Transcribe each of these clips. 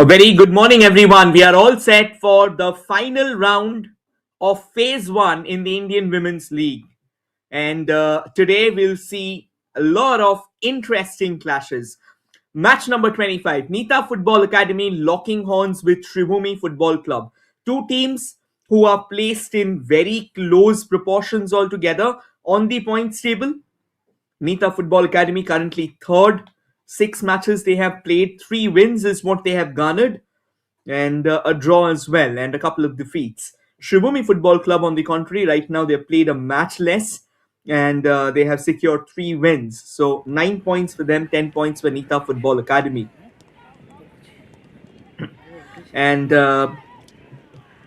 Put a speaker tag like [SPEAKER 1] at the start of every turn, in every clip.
[SPEAKER 1] A very good morning, everyone. We are all set for the final round of Phase 1 in the Indian Women's League. And today we'll see a lot of interesting clashes. Match number 25, Nita Football Academy locking horns with Sribhumi Football Club. Two teams who are placed in very close proportions altogether on the points table. Nita Football Academy currently third. 6 matches they have played, 3 wins is what they have garnered, and a draw as well, and a couple of defeats. Sribhumi Football Club, on the contrary, right now they've played a match less, and they have secured 3 wins. So 9 points for them, 10 points for Nita Football Academy. And a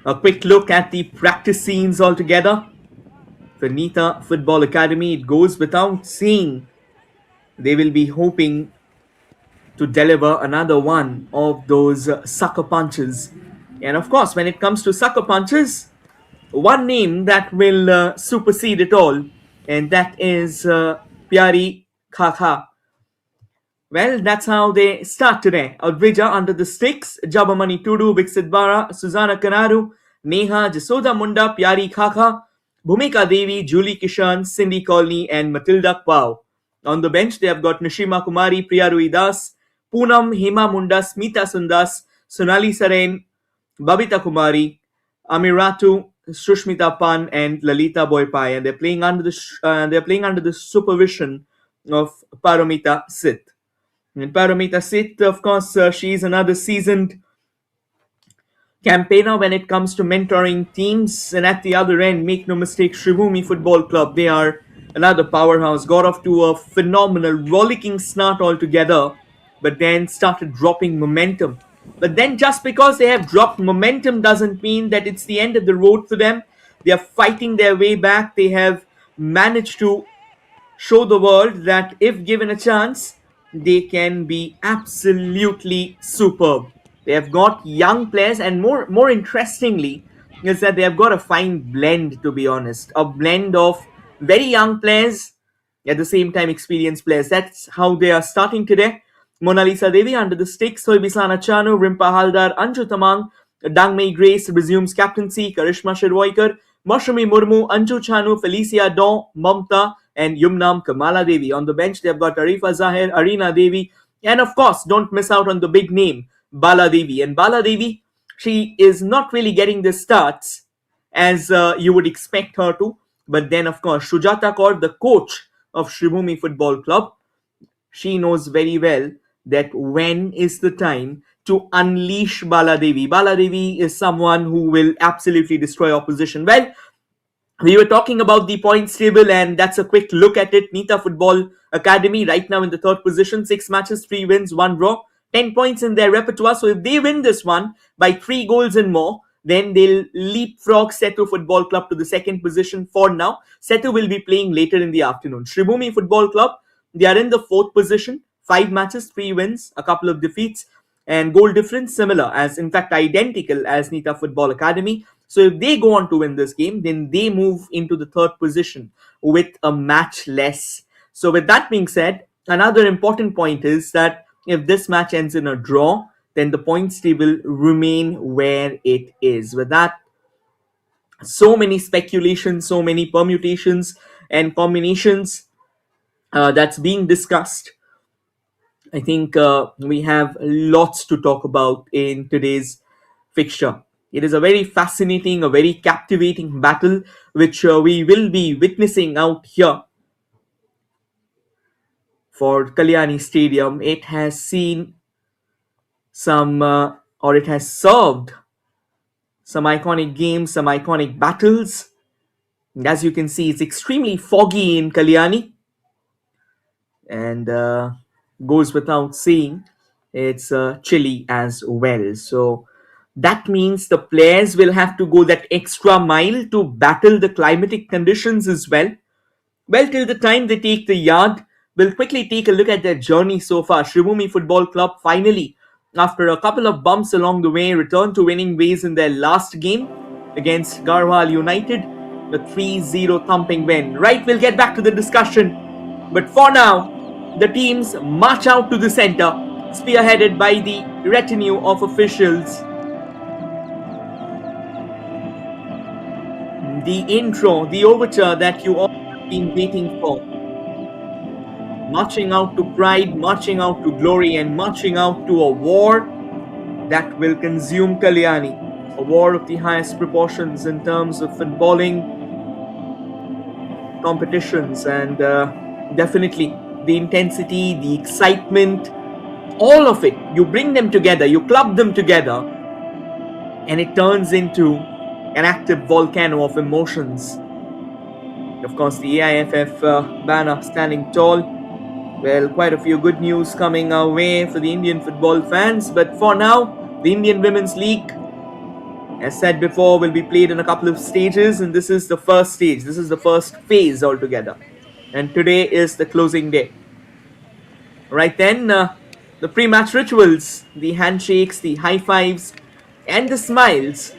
[SPEAKER 1] quick look at the practice scenes altogether. For Nita Football Academy, it goes without saying they will be hoping to deliver another one of those sucker punches. And of course, when it comes to sucker punches, one name that will supersede it all, and that is Pyari Khakha. Well, that's how they start today. Advija under the sticks, Jabamani Tudu, Viksit Bara, Suzana Kanaru, Neha, Jasoda Munda, Pyari Khakha, Bhumika Devi, Julie Kishan, Cindy Colney, and Matilda Pau. On the bench, they have got Nishima Kumari, Priya Ruidas, Poonam, Hema Munda, Smita Sundas, Sonali Saren, Babita Kumari, Amiratu, Sushmita Pan, and Lalita Boypai, and they're playing under the supervision of Paramita Sith. And Paramita Sith, of course, she's another seasoned campaigner when it comes to mentoring teams. And at the other end, make no mistake, Sribhumi Football Club, they are another powerhouse. Got off to a phenomenal, rollicking start altogether, but then started dropping momentum. But then just because they have dropped momentum doesn't mean that it's the end of the road for them. They are fighting their way back. They have managed to show the world that if given a chance, they can be absolutely superb. They have got young players, and more interestingly is that they have got a fine blend, to be honest. A blend of very young players, at the same time experienced players. That's how they are starting today. Mona Lisa Devi under the sticks, Soibisana Chanu, Rimpa Haldar, Anju Tamang, Dangmei Grace resumes captaincy, Karishma Shirvoikar, Mashumi Murmu, Anju Chanu, Felicia Dawn, Mamta, and Yumnam Kamala Devi. On the bench, they've got Arifa Zahir, Arina Devi, and of course, don't miss out on the big name, Bala Devi. And Bala Devi, she is not really getting the starts as you would expect her to. But then, of course, Shujata Kaur, the coach of Sribhumi Football Club, she knows very well that when is the time to unleash Bala Devi. Bala Devi is someone who will absolutely destroy opposition. Well, we were talking about the points table, and that's a quick look at it. Nita Football Academy right now in the third position, 6 matches, 3 wins, 1 draw, 10 points in their repertoire. So if they win this one by 3 goals and more, then they'll leapfrog Setu Football Club to the second position for now. Setu will be playing later in the afternoon. Sribhumi Football Club, they are in the fourth position, 5 matches, 3 wins, a couple of defeats, and goal difference similar, as in fact identical as Nita Football Academy. So if they go on to win this game, then they move into the third position with a match less. So with that being said, another important point is that if this match ends in a draw, then the points table remain where it is. With that, so many speculations, so many permutations and combinations that's being discussed. I think we have lots to talk about in today's fixture. It is a very fascinating, a very captivating battle which we will be witnessing out here for Kalyani Stadium. It has seen it has served some iconic games, some iconic battles. And as you can see, it's extremely foggy in Kalyani, and goes without saying, it's chilly as well. So that means the players will have to go that extra mile to battle the climatic conditions as well. Well, till the time they take the yard, we'll quickly take a look at their journey so far. Sribhumi Football Club finally, after a couple of bumps along the way, returned to winning ways in their last game against Garhwal United, a 3-0 thumping win. Right, we'll get back to the discussion. But for now, the teams march out to the center spearheaded by the retinue of officials. The intro, the overture that you all have been waiting for. Marching out to pride, marching out to glory, and marching out to a war that will consume Kalyani. A war of the highest proportions in terms of footballing competitions, and definitely the intensity, the excitement, all of it. You bring them together, you club them together, and it turns into an active volcano of emotions. Of course, the AIFF banner standing tall. Well, quite a few good news coming our way for the Indian football fans, but for now, the Indian Women's League, as said before, will be played in a couple of stages, and this is the first stage. This is the first phase altogether. And today is the closing day. Right then, the pre-match rituals, the handshakes, the high fives, and the smiles.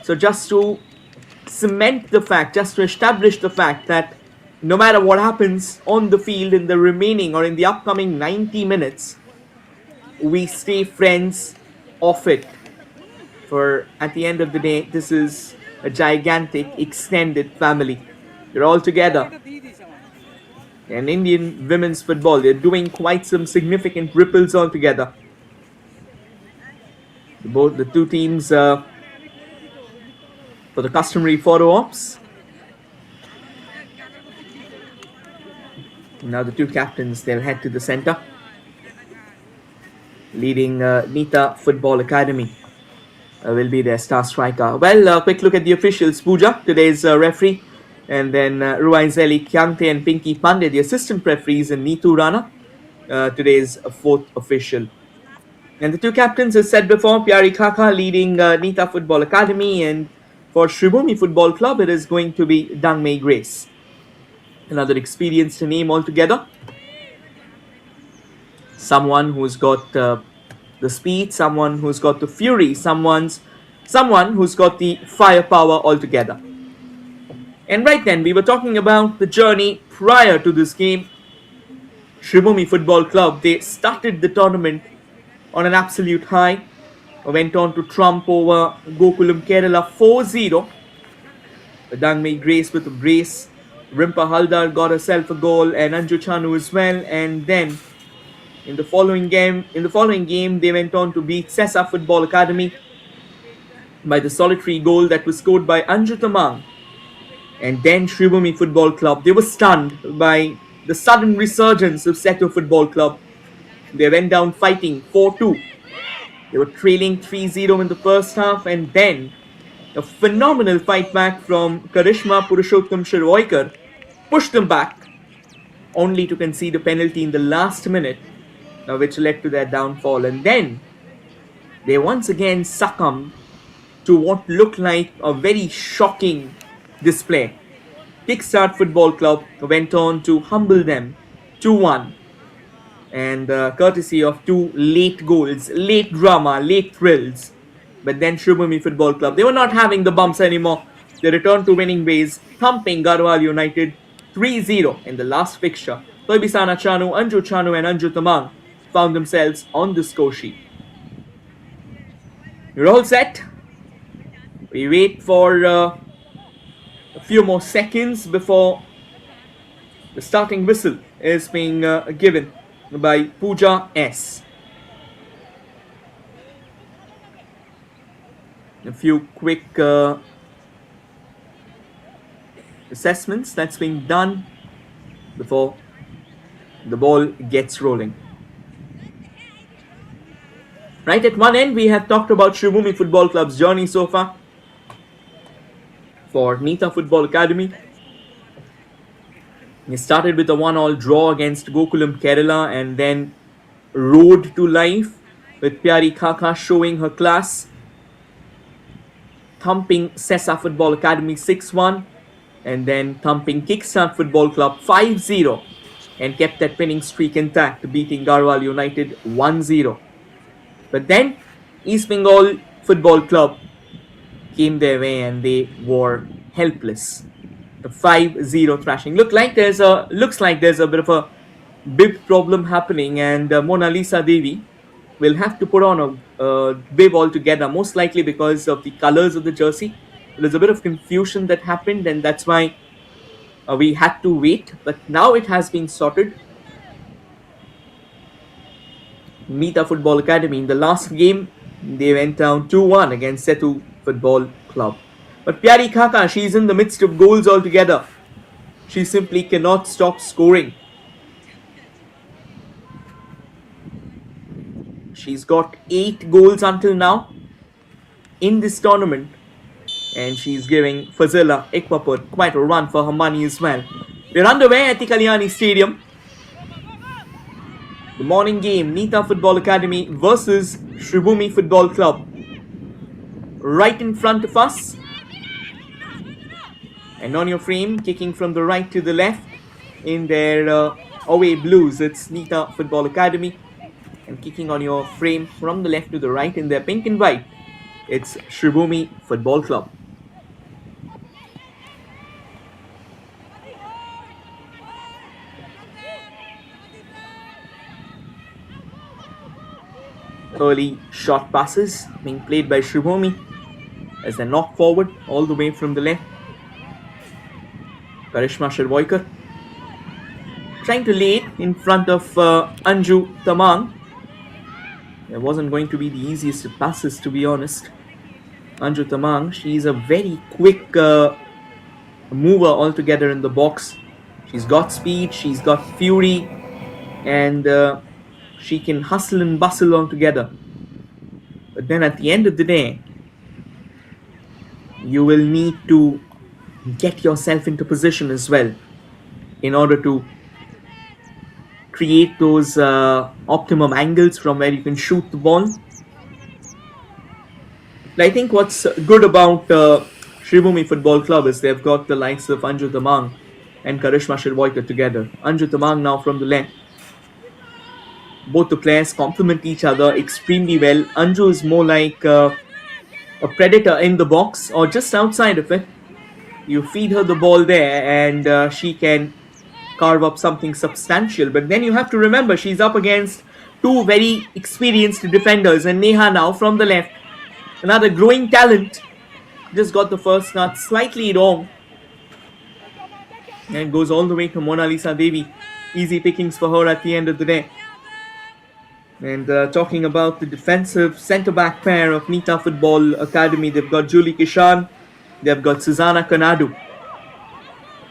[SPEAKER 1] So just to cement the fact, just to establish the fact that no matter what happens on the field in the remaining or in the upcoming 90 minutes, we stay friends of it. For at the end of the day, this is a gigantic extended family. We're all together. And Indian women's football, they're doing quite some significant ripples altogether. Both the two teams for the customary photo ops. Now the two captains, they'll head to the center, leading Nita Football Academy. Will be their star striker. Well, quick look at the officials. Pooja, today's referee, and then Ruwaizeli Kyangte and Pinky Pandey, the assistant referees, and Neetu Rana, today's fourth official. And the two captains, as said before, Pyari Khaka leading Nita Football Academy, and for Sribhumi Football Club, it is going to be Dangmei Grace. Another experienced name altogether. Someone who's got the speed, someone who's got the fury, someone who's got the firepower altogether. And right then, we were talking about the journey prior to this game. Sribhumi Football Club, they started the tournament on an absolute high. Went on to trump over Gokulam Kerala 4-0. Dangmei Grace with a brace. Rimpa Haldar got herself a goal, and Anju Chanu as well. And then in the following game, they went on to beat Sesa Football Academy by the solitary goal that was scored by Anju Tamang. And then Sribhumi Football Club, they were stunned by the sudden resurgence of Seto Football Club. They went down fighting 4-2. They were trailing 3-0 in the first half, and then a phenomenal fight back from Karishma Purushottam Shirvoikar pushed them back, only to concede a penalty in the last minute, which led to their downfall. And then they once again succumbed to what looked like a very shocking display. Kickstart Football Club went on to humble them 2-1, and courtesy of two late goals, late drama, late thrills. But then Sribhumi Football Club, they were not having the bumps anymore. They returned to winning ways, thumping Garhwal United 3-0 in the last fixture. Toibisana Chanu, Anju Chanu and Anju Tamang found themselves on the score sheet. We're all set. We wait for a few more seconds before the starting whistle is being given by Pooja S. A few quick assessments that's being done before the ball gets rolling. Right at one end, we have talked about Sribhumi Football Club's journey so far. For Nita Football Academy, he started with a 1-1 draw against Gokulam Kerala, and then rode to life with Pyari Khaka showing her class, thumping Sesa Football Academy 6-1, and then thumping Kickstart Football Club 5-0, and kept that winning streak intact, beating Garhwal United 1-0. But then East Bengal Football Club came their way and they were helpless. The 5-0 thrashing. Looks like there's a bit of a bib problem happening, and Mona Lisa Devi will have to put on a bib altogether, most likely because of the colors of the jersey. There's a bit of confusion that happened, and that's why we had to wait. But now it has been sorted. Nita Football Academy in the last game, they went down 2-1 against Setu Football Club. But Pyari Khaka, she's in the midst of goals altogether. She simply cannot stop scoring. She's got 8 goals until now in this tournament, and she's giving Fazila Ekwapur quite a run for her money as well. We're underway at the Kalyani Stadium. The morning game, Nita Football Academy versus Sribhumi Football Club. Right in front of us. And on your frame, kicking from the right to the left in their away blues, it's Nita Football Academy. And kicking on your frame from the left to the right in their pink and white, it's Sribhumi Football Club. Early short passes being played by Sribhumi as they knock forward all the way from the left. Karishma Shervoikar trying to lay it in front of Anju Tamang. It wasn't going to be the easiest of passes, to be honest. Anju Tamang, she's a very quick mover altogether in the box. She's got speed, she's got fury, and she can hustle and bustle altogether. But then at the end of the day, you will need to get yourself into position as well in order to create those optimum angles from where you can shoot the ball. I think what's good about Sribhumi Football Club is they've got the likes of Anju Tamang and Karishma Shervoikar together. Anju Tamang now from the left. Both the players complement each other extremely well. Anju is more like a predator in the box or just outside of it. You feed her the ball there and she can carve up something substantial. But then you have to remember she's up against 2 very experienced defenders, and Neha now from the left. Another growing talent. Just got the first start slightly wrong. And goes all the way to Mona Lisa Devi. Easy pickings for her at the end of the day. And talking about the defensive centre-back pair of Nita Football Academy, they've got Julie Kishan, they've got Susanna Kanadu.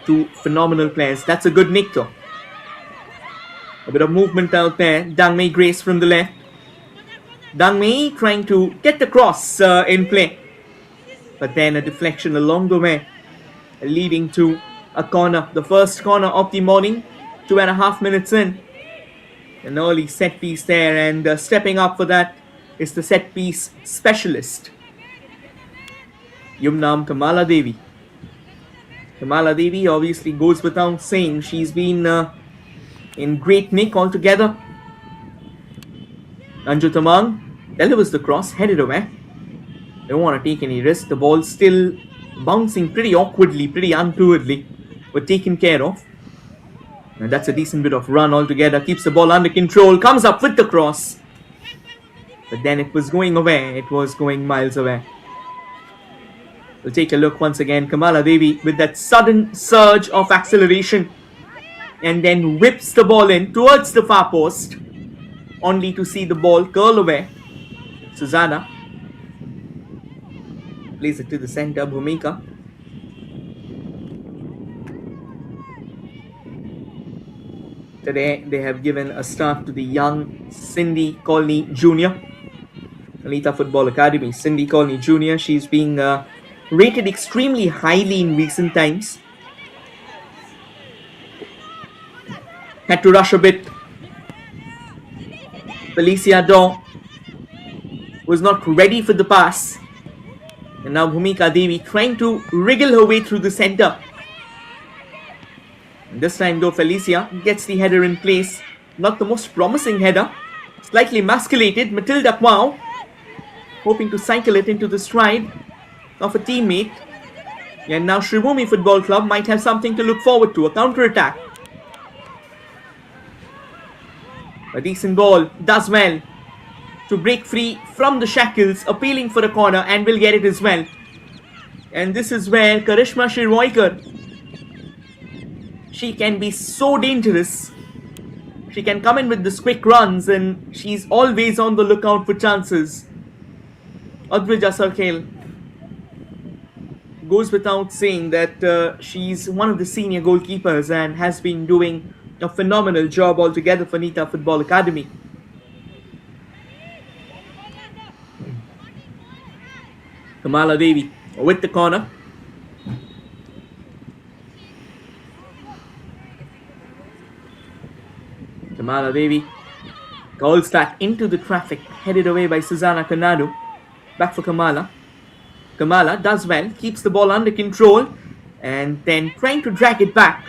[SPEAKER 1] 2 phenomenal players. That's a good nick though. A bit of movement out there. Dangmei Grace from the left. Dangmei trying to get the cross in play. But then a deflection along the way, leading to a corner. The first corner of the morning. 2.5 minutes in. An early set piece there, and stepping up for that is the set piece specialist, Yumnam Kamala Devi. Kamala Devi obviously goes without saying. She's been in great nick altogether. Anju Tamang delivers the cross, headed away. Don't want to take any risk. The ball still bouncing pretty awkwardly, pretty untowardly, but taken care of. And that's a decent bit of run altogether. Keeps the ball under control. Comes up with the cross. But then it was going away. It was going miles away. We'll take a look once again. Kamala Devi with that sudden surge of acceleration. And then whips the ball in towards the far post. Only to see the ball curl away. Susanna plays it to the center. Bhumika. Today they have given a start to the young Cindy Colney Jr. Nita Football Academy. Cindy Colney Jr. She's being rated extremely highly in recent times. Had to rush a bit. Felicia Daw was not ready for the pass. And now Bhumika Devi trying to wriggle her way through the center. This time though, Felicia gets the header in place. Not the most promising header. Slightly emasculated. Matilda Kwao hoping to cycle it into the stride of a teammate. And now Sribhumi Football Club might have something to look forward to. A counter-attack. A decent ball, does well to break free from the shackles, appealing for a corner and will get it as well. And this is where Karishma Shirvoikar, she can be so dangerous. She can come in with these quick runs and she's always on the lookout for chances. Advija Sarkel goes without saying that she's one of the senior goalkeepers and has been doing a phenomenal job altogether for Nita Football Academy. Kamala Devi with the corner. Kamala Devi calls that into the traffic, headed away by Susanna Kanadu. Back for Kamala. Kamala does well, keeps the ball under control and then trying to drag it back.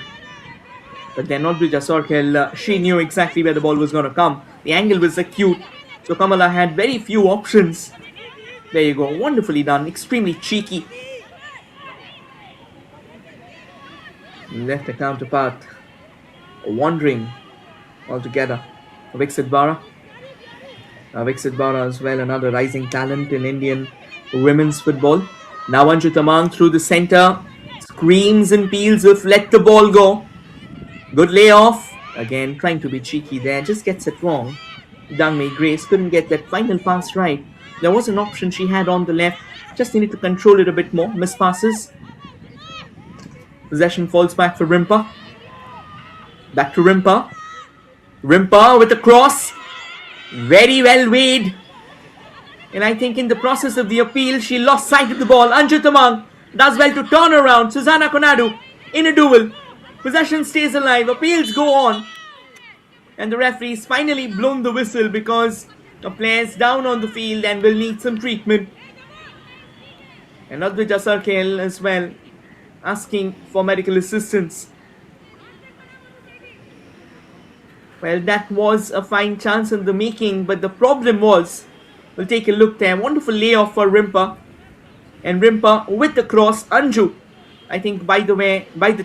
[SPEAKER 1] But then Odrija Sorkel, she knew exactly where the ball was going to come. The angle was acute, so Kamala had very few options. There you go, wonderfully done, extremely cheeky. Left the counterpart wandering altogether. Viksit Bara. Viksit Bara as well, another rising talent in Indian women's football. Now Anju Tamang through the centre. Screams and peels of let the ball go. Good layoff. Again, trying to be cheeky there. Just gets it wrong. Dangmei Grace couldn't get that final pass right. There was an option she had on the left. Just needed to control it a bit more. Miss passes. Possession falls back for Rimpa. Back to Rimpa. Rimpa with a cross. Very well weighed. And I think in the process of the appeal, she lost sight of the ball. Anju Tamang does well to turn around. Susanna Konadu in a duel. Possession stays alive. Appeals go on. And the referee's finally blown the whistle because the player's down on the field and will need some treatment. And Advija Sarkel as well asking for medical assistance. Well, that was a fine chance in the making, but the problem was, we'll take a look there. Wonderful layoff for Rimpa. And Rimpa with the cross, Anju. I think by the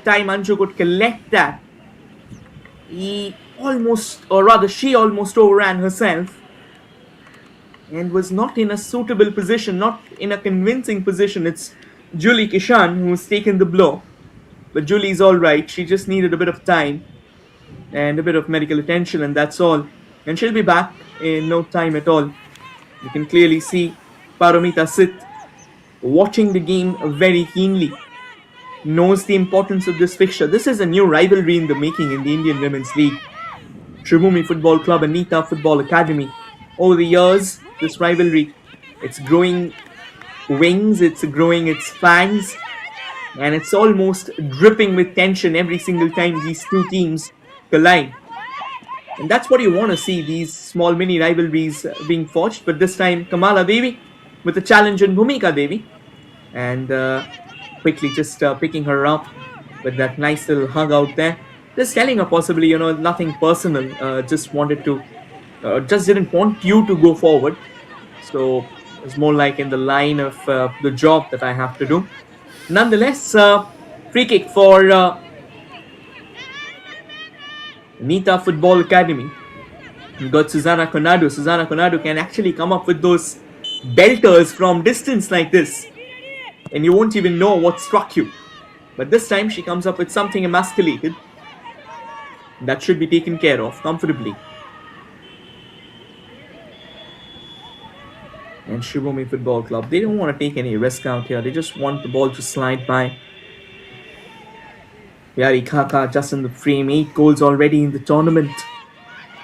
[SPEAKER 1] time Anju could collect that, she almost overran herself and was not in a suitable position, not in a convincing position. It's Julie Kishan who's taken the blow. But Julie's alright, she just needed a bit of time and a bit of medical attention, and that's all. And she'll be back in no time at all. You can clearly see Paramita Sith watching the game very keenly. Knows the importance of this fixture. This is a new rivalry in the making in the Indian Women's League. Sribhumi Football Club and Nita Football Academy. Over the years, this rivalry, it's growing wings, it's growing its fangs, and it's almost dripping with tension every single time these two teams collide. And that's what you want to see, these small mini rivalries being forged. But this time, Kamala Devi with a challenge on Bhumika Devi. And quickly just picking her up with that nice little hug out there. Just telling her possibly, nothing personal. Just wanted to, just didn't want you to go forward. So it's more like in the line of the job that I have to do. Nonetheless, free kick for Nita Football Academy. We've got Susanna Konadu. Susanna Konadu can actually come up with those belters from distance like this, and you won't even know what struck you. But this time she comes up with something emasculated that should be taken care of comfortably. And Sribhumi Football Club, they don't want to take any risk out here. They just want the ball to slide by. Yari Kaka just in the frame. 8 goals already in the tournament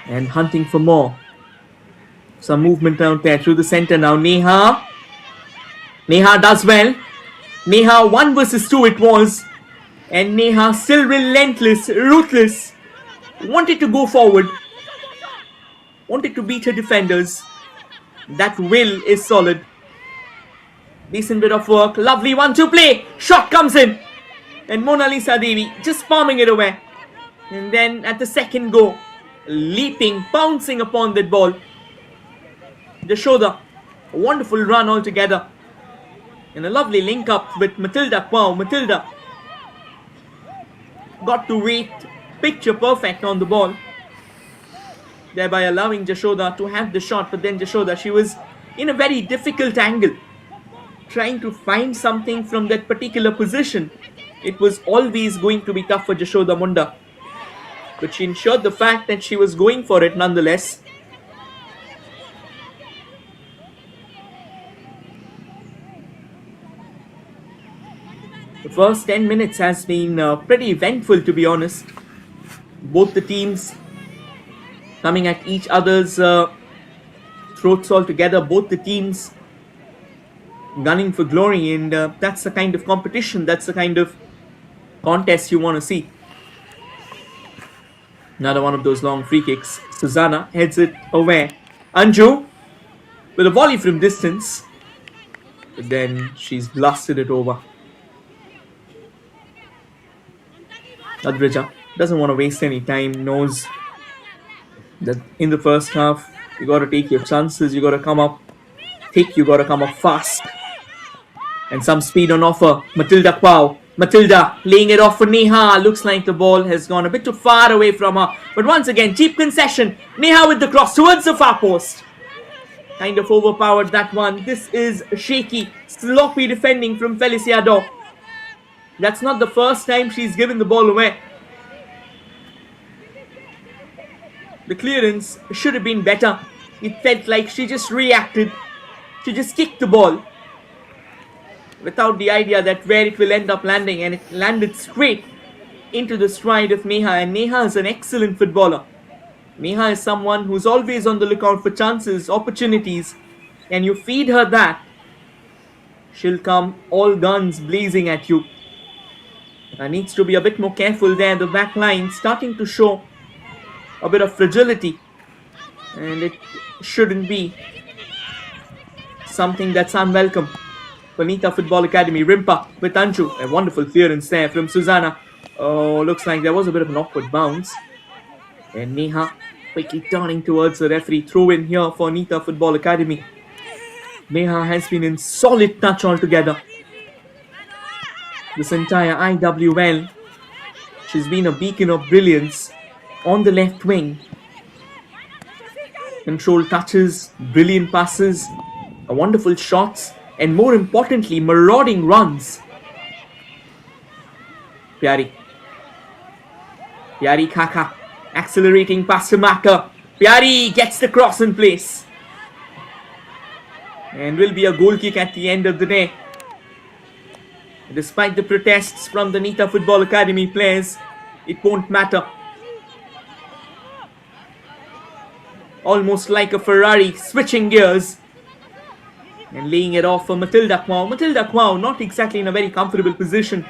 [SPEAKER 1] and hunting for more. Some movement out there through the center now. Neha does well. Neha 1 versus 2 it was. And Neha still relentless, ruthless. Wanted to go forward. Wanted to beat her defenders. That will is solid. Decent bit of work. Lovely 1-2 play. Shot comes in. And Mona Lisa Devi just palming it away. And then at the second go, leaping, pouncing upon that ball. Jashoda, a wonderful run altogether. And a lovely link up with Matilda. Wow, Matilda got to wait picture perfect on the ball. thereby allowing Jashoda to have the shot. But then Jashoda, she was in a very difficult angle, trying to find something from that particular position. It was always going to be tough for Jashoda Munda, but she ensured the fact that she was going for it nonetheless. The first 10 minutes has been pretty eventful, to be honest. Both the teams coming at each other's throats altogether. Both the teams gunning for glory, and that's the kind of competition, that's the kind of contest you want to see. Another one of those long free kicks. Susanna heads it away. Anju with a volley from distance, but then she's blasted it over. Adrija doesn't want to waste any time, knows that in the first half you got to take your chances, you got to come up thick, you got to come up fast, and some speed on offer. Matilda Kwao. Matilda laying it off for Neha. Looks like the ball has gone a bit too far away from her, but once again cheap concession. Neha with the cross towards the far post, kind of overpowered that one. This is shaky, sloppy defending from Felicia Daw. That's not the first time she's given the ball away. The clearance should have been better. It felt like she just reacted. She just kicked the ball without the idea that where it will end up landing, and it landed straight into the stride of Neha. And Neha is an excellent footballer. Neha is someone who's always on the lookout for chances, opportunities, and you feed her that, she'll come all guns blazing at you. Needs to be a bit more careful there. The back line starting to show a bit of fragility, and it shouldn't be something that's unwelcome for Nita Football Academy. Rimpa with Anju. A wonderful clearance there from Susanna. Oh, looks like there was a bit of an awkward bounce. And Neha quickly turning towards the referee. Throw in here for Nita Football Academy. Neha has been in solid touch altogether this entire IWL. She's been a beacon of brilliance on the left wing. Controlled touches, brilliant passes, wonderful shots, and more importantly, marauding runs. Pyari Kaka accelerating past Maka. Pyari gets the cross in place, and will be a goal kick at the end of the day. Despite the protests from the Nita Football Academy players, it won't matter. Almost like a Ferrari switching gears and laying it off for Matilda Kwao. Matilda Kwao not exactly in a very comfortable position.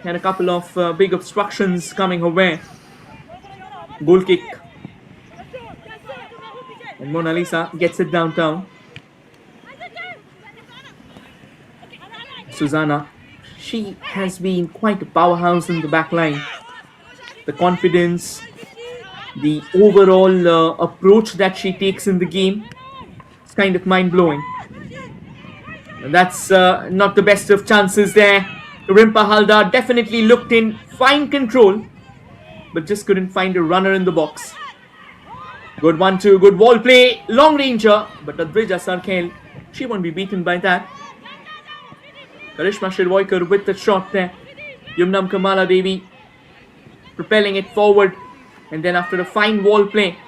[SPEAKER 1] Had a couple of big obstructions coming her way. Goal kick. And Mona Lisa gets it downtown. Susanna, she has been quite a powerhouse in the back line. The confidence, the overall approach that she takes in the game, it's kind of mind-blowing. And that's not the best of chances there. Rimpa Haldar definitely looked in, fine control, but just couldn't find a runner in the box. Good 1-2, good ball play, long ranger, but Adrija Sarkel, she won't be beaten by that. Karishma Shirvoikar with the shot there. Yumnam Kamala Devi propelling it forward, and then after a fine wall play,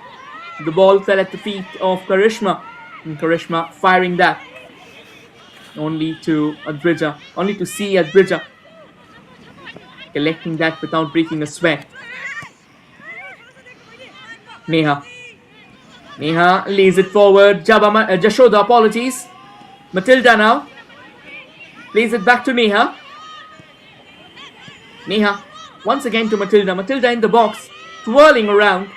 [SPEAKER 1] the ball fell at the feet of Karishma, and Karishma firing that only to see Adrija collecting that without breaking a sweat. Neha lays it forward. Jashoda, apologies. Matilda now plays it back to Neha. Neha once again to Matilda. Matilda in the box, twirling around,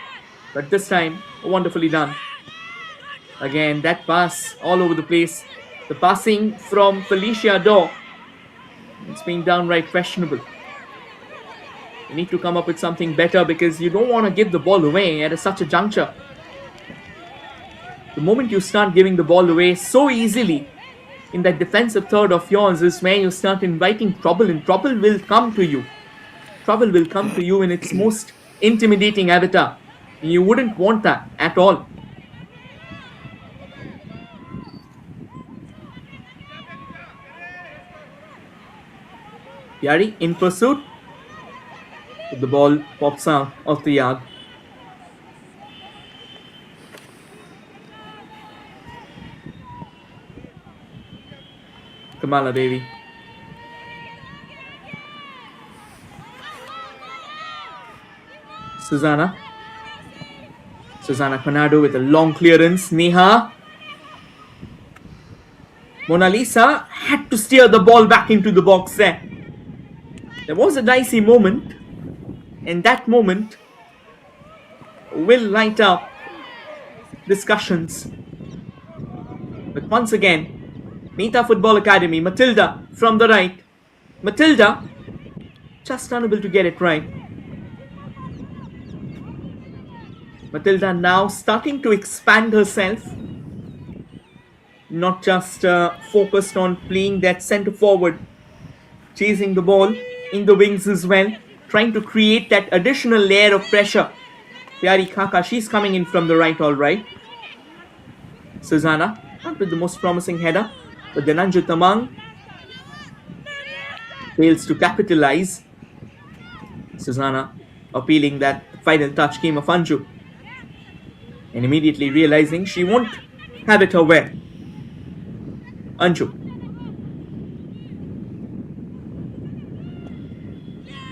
[SPEAKER 1] but this time wonderfully done. Again, that pass all over the place. The passing from Felicia Daw, it's been downright questionable. You need to come up with something better, because you don't want to give the ball away at such a juncture. The moment you start giving the ball away so easily in that defensive third of yours is where you start inviting trouble, and trouble will come to you. Trouble will come to you in its most intimidating avatar. You wouldn't want that at all. Yari in pursuit. The ball pops out of the yard. Kamala Devi. Susanna. Susanna Conado with a long clearance. Neha. Mona Lisa had to steer the ball back into the box there. There was a dicey moment, and that moment will light up discussions. But once again, Nita Football Academy, Matilda from the right. Matilda just unable to get it right. Matilda now starting to expand herself, not just focused on playing that centre forward, chasing the ball in the wings as well, trying to create that additional layer of pressure. Pyari Khaka, she's coming in from the right, all right. Susanna, not with the most promising header, but then Anju Tamang fails to capitalize. Susanna appealing that final touch came of Anju, and immediately realizing she won't have it her way. Anju.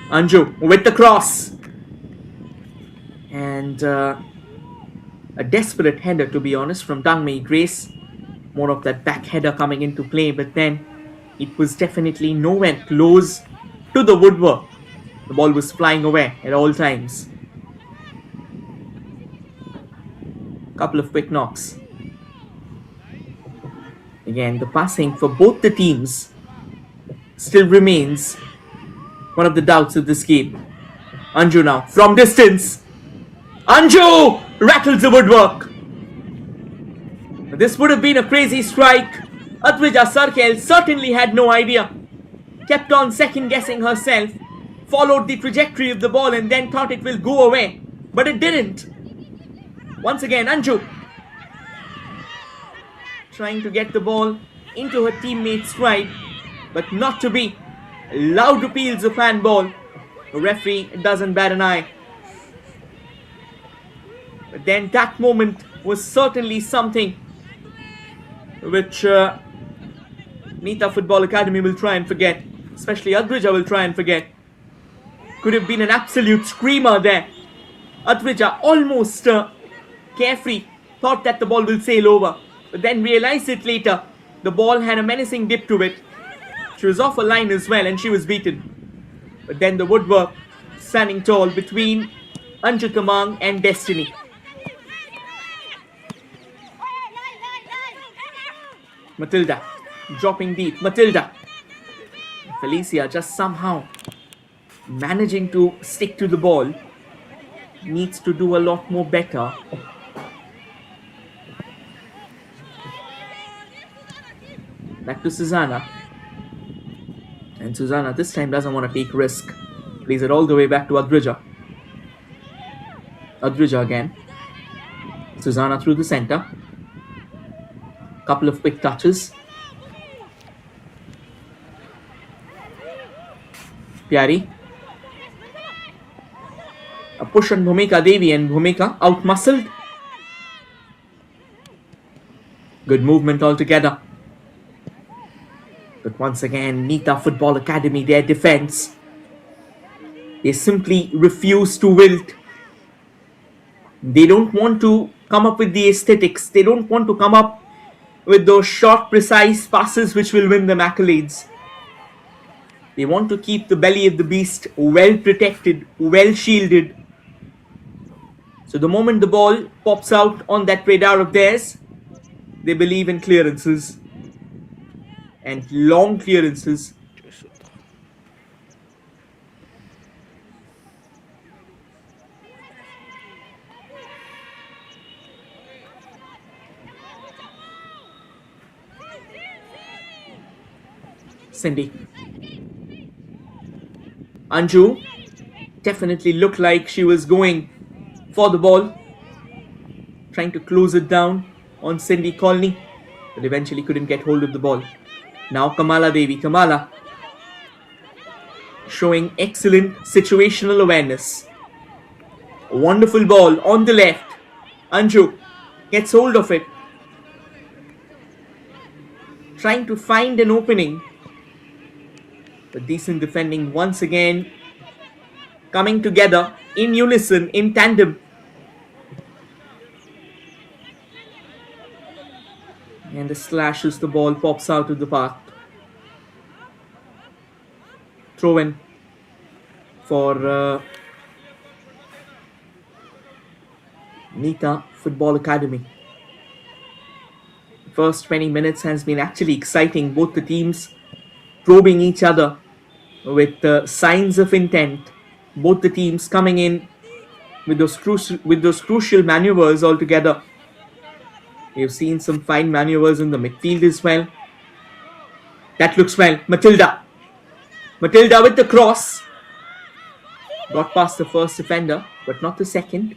[SPEAKER 1] Anju with the cross. And a desperate header, to be honest, from Dangmei Grace. More of that back header coming into play, but then it was definitely nowhere close to the woodwork. The ball was flying away at all times. Couple of quick knocks. Again, the passing for both the teams still remains one of the doubts of this game. Anju now, from distance. Anju rattles the woodwork. This would have been a crazy strike. Advija Sarkel certainly had no idea. Kept on second guessing herself. Followed the trajectory of the ball and then thought it will go away. But it didn't. Once again, Anju trying to get the ball into her teammate's stride, but not to be. Loud appeals of handball. The referee doesn't bat an eye. But then that moment was certainly something which Nita Football Academy will try and forget. Especially Advija will try and forget. Could have been an absolute screamer there. Advija almost carefree, thought that the ball will sail over, but then realized it later. The ball had a menacing dip to it. She was off a line as well and she was beaten. But then the woodwork standing tall between Anju Tamang and Destiny. Matilda dropping deep. Matilda. Felicia just somehow managing to stick to the ball. Needs to do a lot more better. Back to Susanna. And Susanna this time doesn't want to take risk. Plays it all the way back to Advija. Advija again. Susanna through the center. Couple of quick touches. Pyari. A push on Bhumika Devi and Bhumika out-muscled. Good movement altogether. But once again, Nita Football Academy, their defense, they simply refuse to wilt. They don't want to come up with the aesthetics. They don't want to come up with those short, precise passes which will win them accolades. They want to keep the belly of the beast well protected, well shielded. So the moment the ball pops out on that radar of theirs, they believe in clearances. And long clearances. Cindy. Anju definitely looked like she was going for the ball, trying to close it down on Cindy Colney, but eventually couldn't get hold of the ball. Now Kamala Devi. Kamala showing excellent situational awareness. A wonderful ball on the left. Anju gets hold of it, trying to find an opening, but decent defending once again, coming together in unison, in tandem. And the slash as the ball pops out of the park. Throw in for Nita Football Academy. First 20 minutes has been actually exciting. Both the teams probing each other with signs of intent. Both the teams coming in with those crucial maneuvers altogether. We've seen some fine maneuvers in the midfield as well. That looks well. Matilda with the cross. Got past the first defender, but not the second.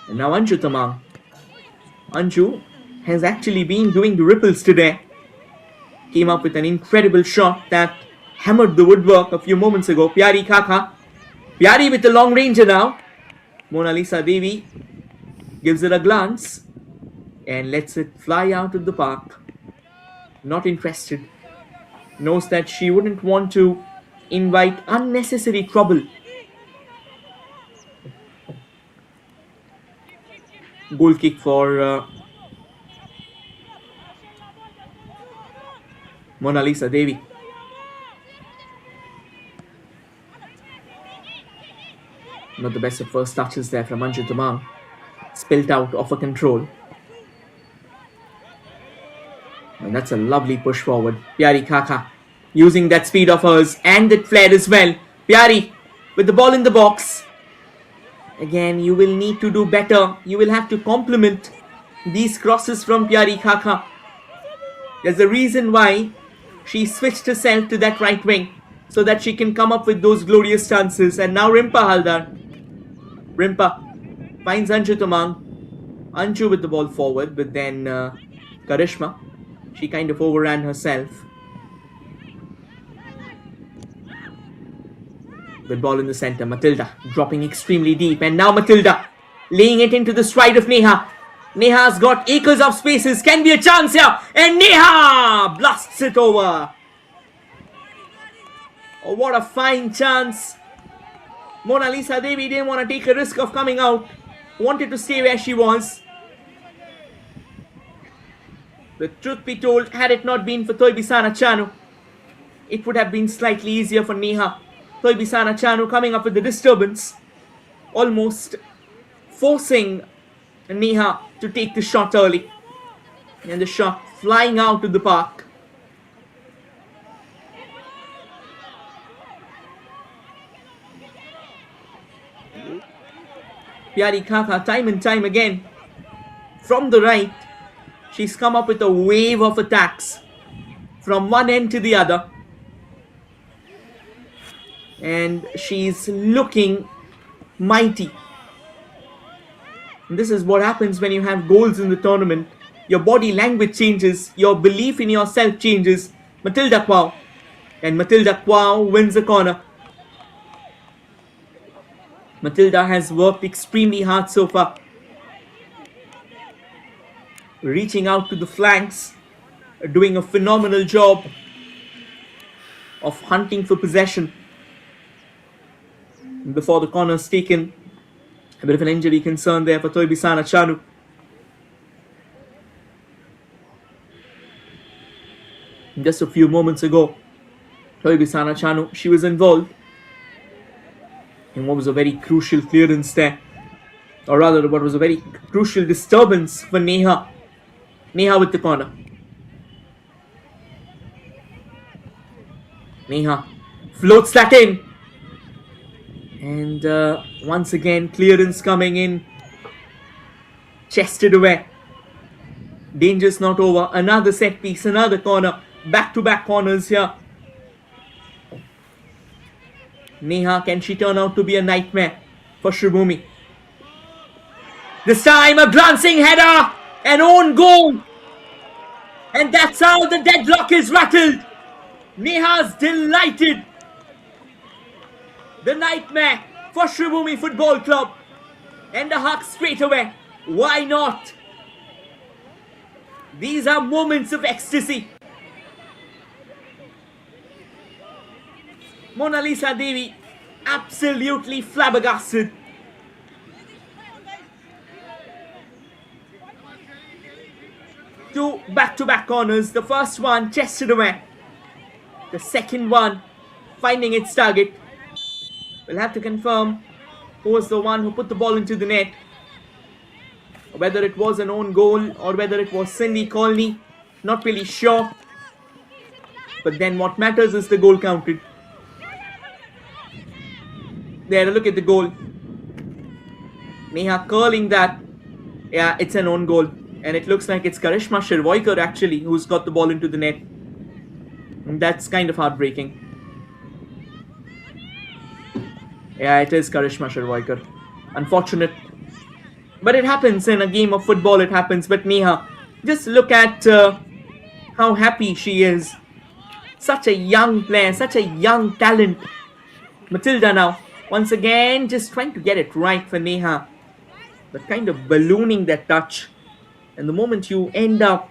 [SPEAKER 1] And now Anju Tamang. Anju has actually been doing the ripples today. Came up with an incredible shot that hammered the woodwork a few moments ago. Pyari Kaka. Pyari with the long ranger now. Mona Lisa Devi gives it a glance and lets it fly out of the park. Not interested. Knows that she wouldn't want to invite unnecessary trouble. Goal kick for Mona Lisa Devi. Not the best of first touches there from Anju Tamang. Spilt out of her control. And that's a lovely push forward. Pyari Kaka using that speed of hers and that flair as well. Pyari with the ball in the box. Again, you will need to do better. You will have to complement these crosses from Pyari Kaka. There's a reason why she switched herself to that right wing, so that she can come up with those glorious chances. And now Rimpa Haldar. Rimpa finds Anju Tamang. Anju with the ball forward, but then Karishma, she kind of overran herself. Good ball in the center. Matilda dropping extremely deep, and now Matilda laying it into the stride of Neha. Neha's got acres of spaces. Can be a chance here, and Neha blasts it over. Oh, what a fine chance. Mona Lisa Devi didn't want to take a risk of coming out. Wanted to stay where she was. The truth be told, had it not been for Thoibisana Chanu, it would have been slightly easier for Neha. Thoibisana Chanu coming up with the disturbance, almost forcing Neha to take the shot early. And the shot flying out of the park. Pyari Kaka, time and time again, from the right, she's come up with a wave of attacks from one end to the other. And she's looking mighty. And this is what happens when you have goals in the tournament. Your body language changes. Your belief in yourself changes. Matilda Kwao. And Matilda Kwao wins the corner. Matilda has worked extremely hard so far. Reaching out to the flanks. Doing a phenomenal job of hunting for possession. Before the corner is taken. A bit of an injury concern there for Thoibisana Chanu. Just a few moments ago, Thoibisana Chanu, she was involved in what was a very crucial clearance there. Or rather, what was a very crucial disturbance for Neha. Neha with the corner. Neha floats that in. And once again, clearance coming in. Chested away. Danger's not over. Another set piece, another corner. Back-to-back corners here. Neha, can she turn out to be a nightmare for Sribhumi? This time a glancing header, an own goal. And that's how the deadlock is rattled. Neha's delighted. The nightmare for Sribhumi Football Club. And the hug straight away. Why not? These are moments of ecstasy. Mona Lisa Devi absolutely flabbergasted. Two back-to-back corners. The first one chested away. The second one finding its target. We'll have to confirm who was the one who put the ball into the net. Whether it was an own goal or whether it was Cindy Kalyani, not really sure. But then what matters is the goal counted. There, look at the goal. Neha curling that. Yeah, it's an own goal. And it looks like it's Karishma Shirvoikar actually who's got the ball into the net. And that's kind of heartbreaking. Yeah, it is Karishma Shirvoikar. Unfortunate. But it happens in a game of football, it happens. But Neha, just look at how happy she is. Such a young player, such a young talent. Matilda now, once again, just trying to get it right for Neha. But kind of ballooning that touch. And the moment you end up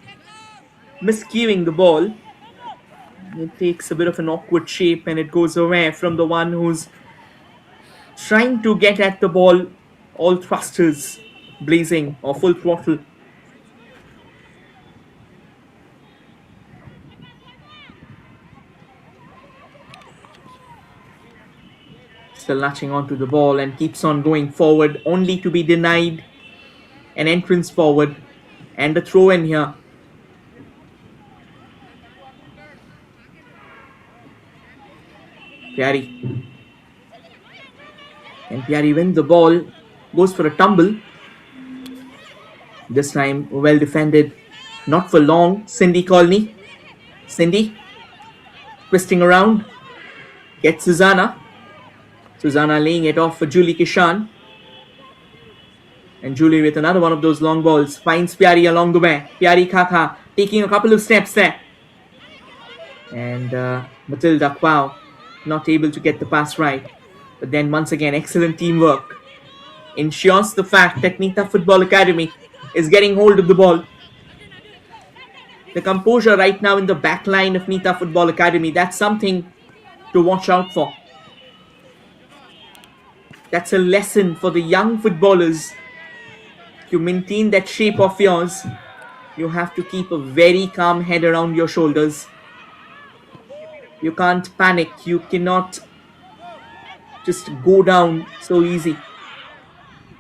[SPEAKER 1] miscuing the ball, it takes a bit of an awkward shape and it goes away from the one who's trying to get at the ball, all thrusters blazing or full throttle. Still latching onto the ball and keeps on going forward, only to be denied an entrance forward and a throw in here. Pyari. And Pyari wins the ball, goes for a tumble. This time well defended, not for long. Cindy Kalyani. Cindy twisting around, gets Susanna. Susanna laying it off for Julie Kishan. And Julie with another one of those long balls finds Pyari along the way. Pyari Kaka taking a couple of steps there. And Matilda Kwao not able to get the pass right. But then once again, excellent teamwork ensures the fact that Nita Football Academy is getting hold of the ball. The composure right now in the back line of Nita Football Academy, that's something to watch out for. That's a lesson for the young footballers. You maintain that shape of yours, you have to keep a very calm head around your shoulders. You can't panic. You cannot just go down so easy.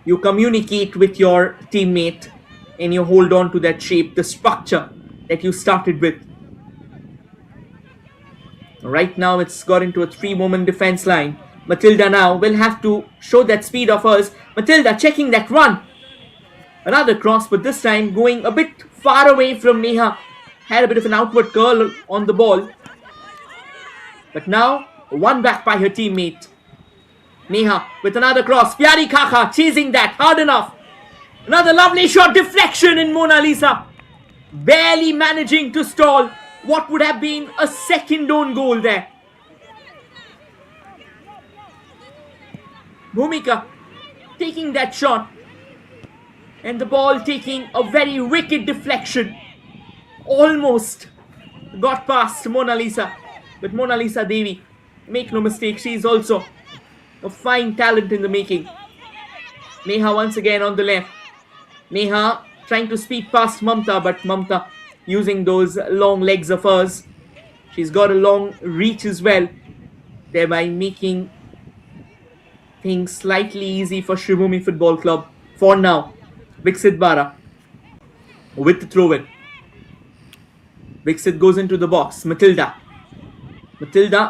[SPEAKER 1] You communicate with your teammate and you hold on to that shape, the structure that you started with. Right now it's got into a 3-woman defense line. Matilda now will have to show that speed of hers. Matilda checking that run. Another cross, but this time going a bit far away from Neha. Had a bit of an outward curl on the ball. But now, won back by her teammate. Neha with another cross. Pyari Kaka chasing that hard enough. Another lovely shot, deflection in Mona Lisa. Barely managing to stall what would have been a second own goal there. Bhumika taking that shot. And the ball taking a very wicked deflection. Almost got past Mona Lisa. But Mona Lisa Devi, make no mistake, she is also a fine talent in the making. Neha once again on the left. Neha trying to speed past Mamta, but Mamta using those long legs of hers. She's got a long reach as well, thereby making things slightly easy for Sribhumi Football Club for now. Viksit Bara with the throw-in. Viksit goes into the box. Matilda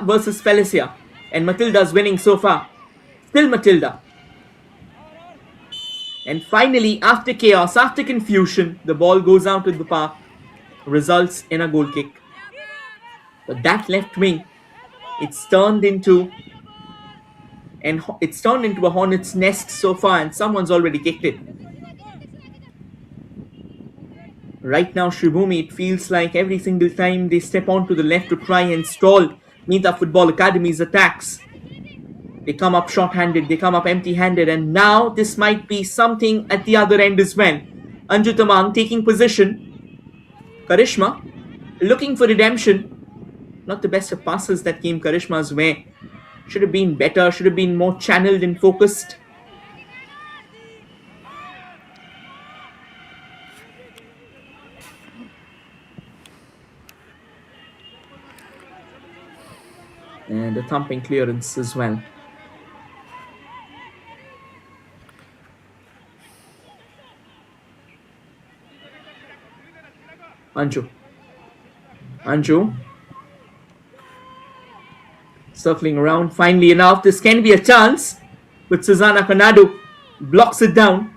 [SPEAKER 1] versus Felicia. And Matilda's winning so far. Still Matilda. And finally, after chaos, after confusion, the ball goes out of the park. Results in a goal kick. But that left wing, it's turned into And it's turned into a hornet's nest so far, and someone's already kicked it. Right now, Sribhumi, it feels like every single time they step onto the left to try and stall Nita Football Academy's attacks, they come up short-handed, they come up empty-handed, and now this might be something at the other end as well. Anju Tamang taking position. Karishma looking for redemption. Not the best of passes that came Karishma's way. Should have been better, should have been more channeled and focused. And a thumping clearance as well. Anju circling around. Finally enough, this can be a chance, but Susanna Kanadu blocks it down.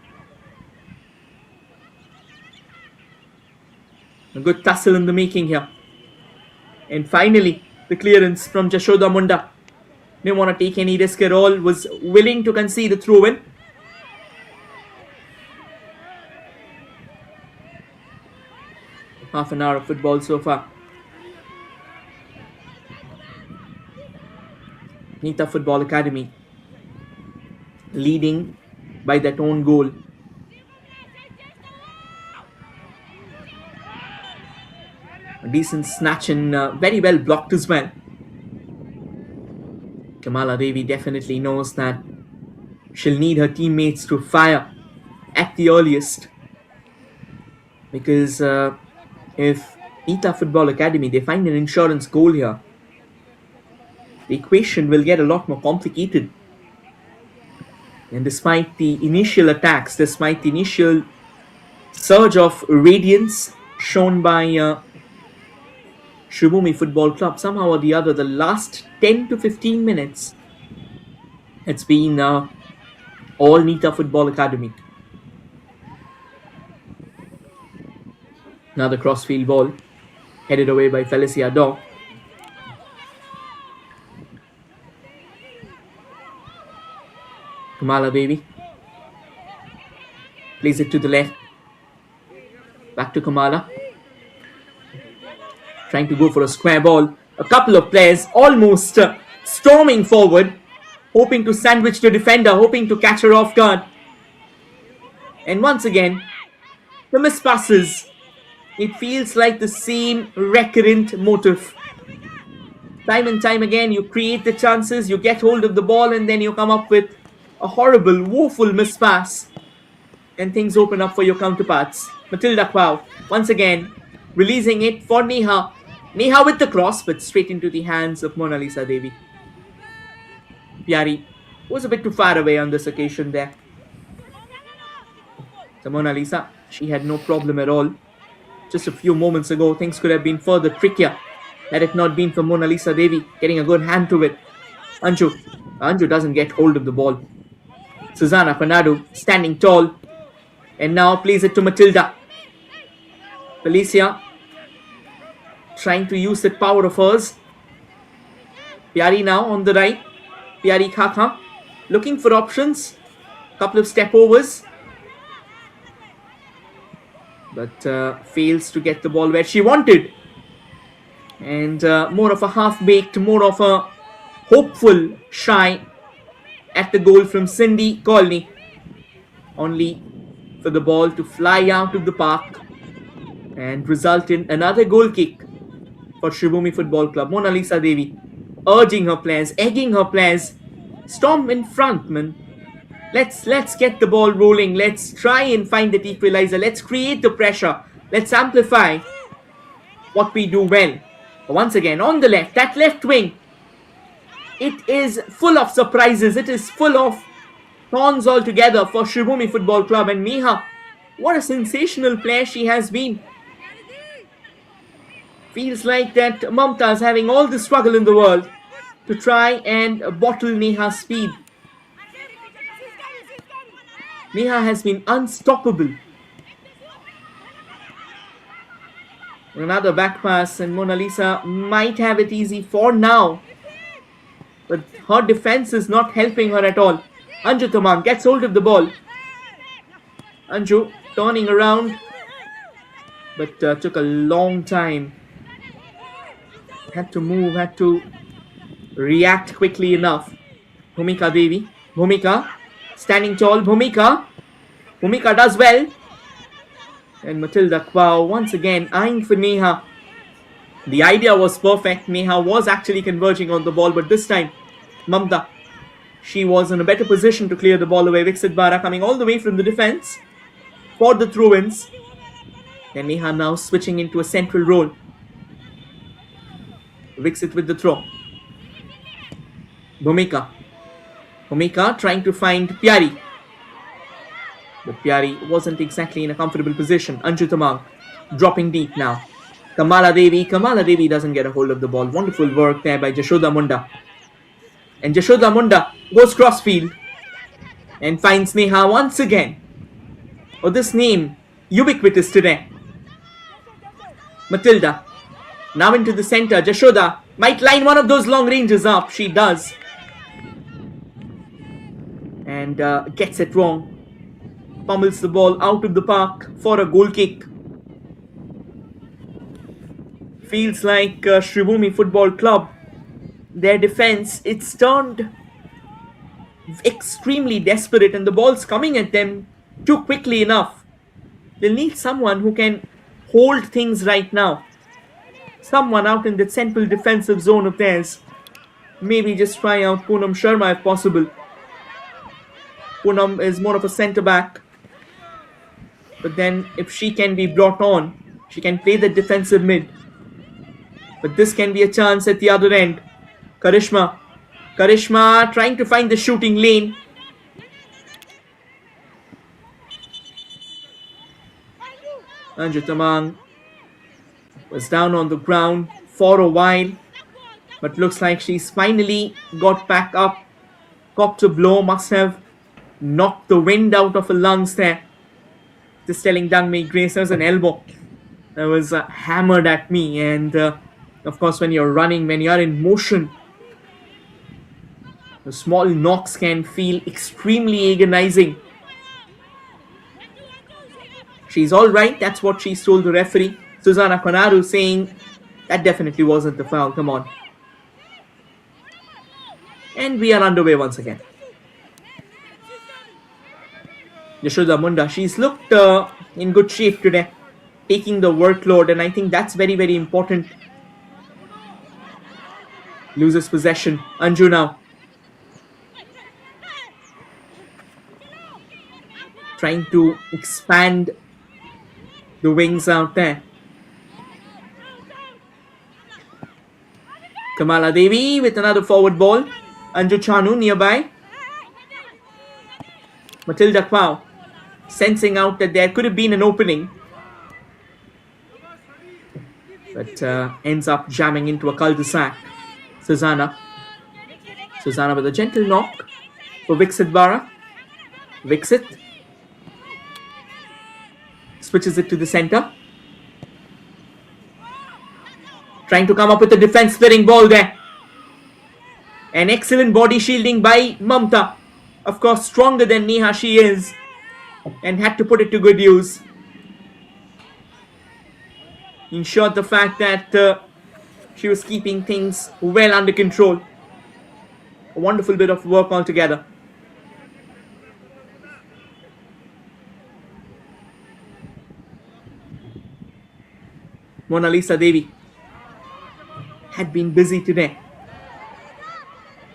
[SPEAKER 1] A good tussle in the making here. And finally, the clearance from Jashoda Munda. Didn't want to take any risk at all, was willing to concede a throw-in. Half an hour of football so far. Nita Football Academy leading by that own goal. A decent snatch and very well blocked as well. Kamala Devi definitely knows that she'll need her teammates to fire at the earliest, because if Nita Football Academy, they find an insurance goal here, the equation will get a lot more complicated. And despite the initial attacks, despite the initial surge of radiance shown by Sribhumi Football Club, somehow or the other, the last 10 to 15 minutes, it's been all Nita Football Academy. Another crossfield ball, headed away by Felicia Daw. Kamala Devi plays it to the left. Back to Kamala. Trying to go for a square ball. A couple of players almost storming forward, hoping to sandwich the defender, hoping to catch her off guard. And once again, the missed passes. It feels like the same recurrent motive. Time and time again, you create the chances, you get hold of the ball, and then you come up with a horrible, woeful mispass, and things open up for your counterparts. Matilda Kwao, once again, releasing it for Neha. Neha with the cross, but straight into the hands of Mona Lisa Devi. Pyari was a bit too far away on this occasion there. So Mona Lisa, she had no problem at all. Just a few moments ago, things could have been further trickier had it not been for Mona Lisa Devi getting a good hand to it. Anju doesn't get hold of the ball. Susanna Kanadu standing tall, and now plays it to Matilda. Felicia trying to use that power of hers. Pyari now on the right. Pyari Khakha looking for options. Couple of step overs, but fails to get the ball where she wanted. And more of a half-baked, more of a hopeful shy at the goal from Cindy Colney, only for the ball to fly out of the park and result in another goal kick for Sribhumi Football Club. Mona Lisa Devi urging her players, egging her players, storm in front, man. Let's get the ball rolling. Let's try and find that equalizer. Let's create the pressure. Let's amplify what we do well. But once again, on the left, that left wing, it is full of surprises. It is full of thorns altogether for Sribhumi Football Club. And Neha, what a sensational player she has been. Feels like that Mamta is having all the struggle in the world to try and bottle Neha's speed. Neha has been unstoppable. Another back pass, and Mona Lisa might have it easy for now. but her defense is not helping her at all. Anju Tamang gets hold of the ball. Anju turning around, but took a long time. Had to move, had to react quickly enough. Bhumika Devi. Bhumika standing tall. Bhumika. Bhumika does well. And Matilda Kwao once again eyeing for Neha. The idea was perfect. Neha was actually converging on the ball, but this time Mamta, she was in a better position to clear the ball away. Viksit Bara coming all the way from the defense for the throw-ins. And Neha now switching into a central role. Viksit with the throw. Bhumika. Bhumika trying to find Pyari. But Pyari wasn't exactly in a comfortable position. Anju Tamang dropping deep now. Kamala Devi. Kamala Devi doesn't get a hold of the ball. Wonderful work there by Jashoda Munda. And Jashoda Munda goes crossfield and finds Neha once again. Oh, this name, ubiquitous today. Matilda. Now into the center. Jashoda might line one of those long ranges up. She does. And gets it wrong. Pummels the ball out of the park for a goal kick. Feels like Sribhumi Football Club, their defense, it's turned extremely desperate and the ball's coming at them too quickly enough. They'll need someone who can hold things right now. Someone out in the central defensive zone of theirs. Maybe just try out Poonam Sharma if possible. Poonam is more of a centre back. But then if she can be brought on, she can play the defensive mid. But this can be a chance at the other end. Karishma. Karishma trying to find the shooting lane. Anju Tamang was down on the ground for a while. But looks like she's finally got back up. Copped a blow. Must have knocked the wind out of her lungs there. Just telling Dangmei Grace, there was an elbow that was hammered at me. And of course, when you're running, when you're in motion, the small knocks can feel extremely agonizing. She's alright, that's what she's told the referee. Susanna Konaru saying that definitely wasn't the foul, come on. And we are underway once again. Yashoda Munda, she's looked in good shape today, taking the workload, and I think that's very, very important. Loses possession. Anju now. Trying to expand the wings out there. Kamala Devi with another forward ball. Anju Chanu nearby. Matilda Kwao sensing out that there could have been an opening. But ends up jamming into a cul-de-sac. Susanna. Susanna with a gentle knock for Viksit Bara. Viksit. Switches it to the center. Trying to come up with a defense-splitting ball there. An excellent body shielding by Mamta. Of course, stronger than Neha she is. And had to put it to good use. Ensured the fact that she was keeping things well under control. A wonderful bit of work altogether. Mona Lisa Devi had been busy today.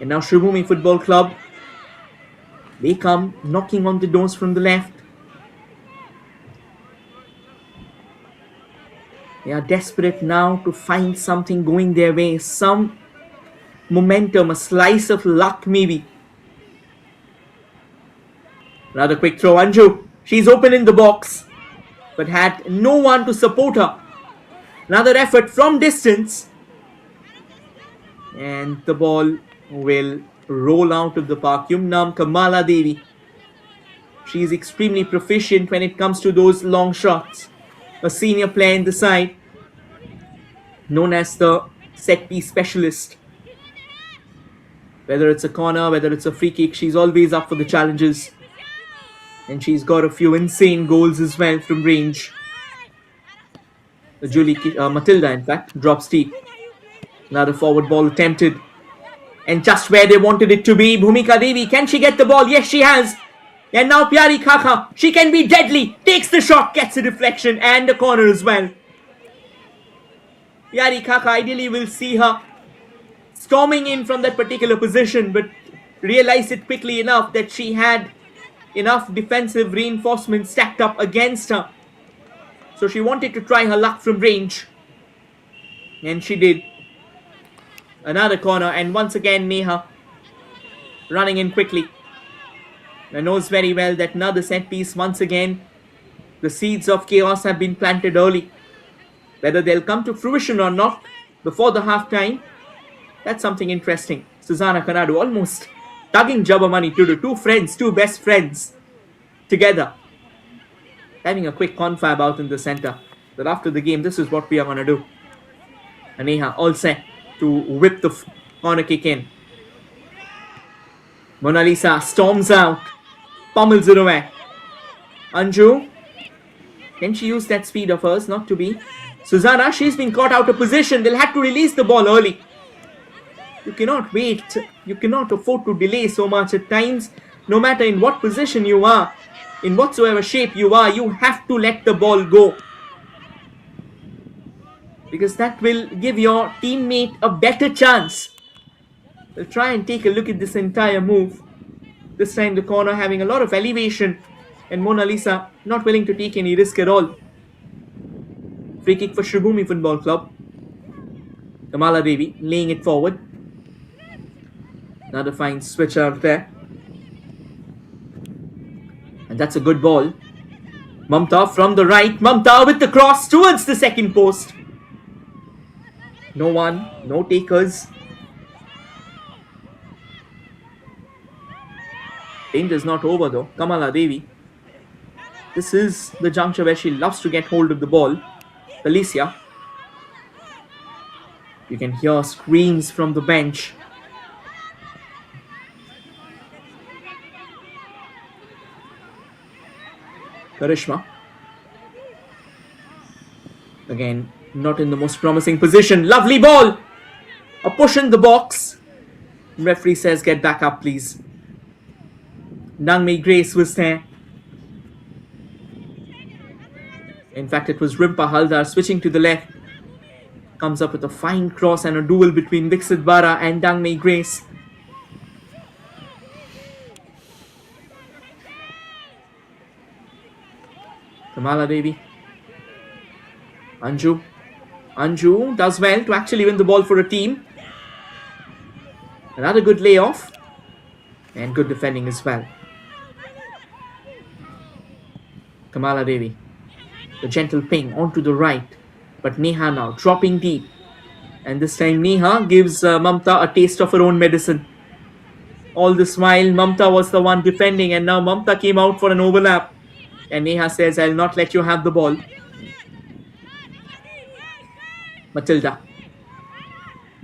[SPEAKER 1] And now Sribhumi Football Club, they come knocking on the doors from the left. They are desperate now to find something going their way. Some momentum, a slice of luck maybe. Another quick throw. Anju, she's open in the box, but had no one to support her. Another effort from distance. And the ball will roll out of the park. Yumnam Kamala Devi. She is extremely proficient when it comes to those long shots. A senior player in the side, known as the set piece specialist. Whether it's a corner, whether it's a free kick, she's always up for the challenges. And she's got a few insane goals as well from range. Matilda, in fact, drops deep. Another forward ball attempted. And just where they wanted it to be. Bhumika Devi, can she get the ball? Yes, she has. And now Pyari Khaka, she can be deadly. Takes the shot, gets a deflection and a corner as well. Pyari Khaka, ideally we'll see her storming in from that particular position, but realized it quickly enough that she had enough defensive reinforcements stacked up against her. So she wanted to try her luck from range. And she did. Another corner, and once again Neha running in quickly. And knows very well that another set piece, once again the seeds of chaos have been planted early. Whether they'll come to fruition or not before the half time, that's something interesting. Susanna Kanadu almost tugging Jabamani to the two best friends together. Having a quick confab out in the center. But after the game, this is what we are going to do. And Neha all set to whip the corner kick in. Mona Lisa storms out. Pummels it away. Anju. Can she use that speed of hers? Not to be. Susanna, she's been caught out of position. They'll have to release the ball early. You cannot wait. You cannot afford to delay so much at times. No matter in what position you are, in whatsoever shape you are, you have to let the ball go. Because that will give your teammate a better chance. We'll try and take a look at this entire move. This time the corner having a lot of elevation. And Mona Lisa not willing to take any risk at all. Free kick for Sribhumi Football Club. Kamala Devi laying it forward. Another fine switch out there. And that's a good ball. Mamta from the right. Mamta with the cross towards the second post. No one, no takers. Danger's not over though. Kamala Devi. This is the juncture where she loves to get hold of the ball. Alicia. You can hear screams from the bench. Karishma. Again, not in the most promising position. Lovely ball. A push in the box. Referee says get back up please. Nangmi Grace was there. In fact, it was Rimpa Haldar switching to the left. Comes up with a fine cross and a duel between Dixit Bara and Dangmei Grace. Kamala Devi. Anju. Anju does well to actually win the ball for a team. Another good layoff. And good defending as well. Kamala Devi. The gentle ping onto the right. But Neha now dropping deep. And this time Neha gives Mamta a taste of her own medicine. All this while Mamta was the one defending, and now Mamta came out for an overlap. And Neha says, I'll not let you have the ball. Matilda.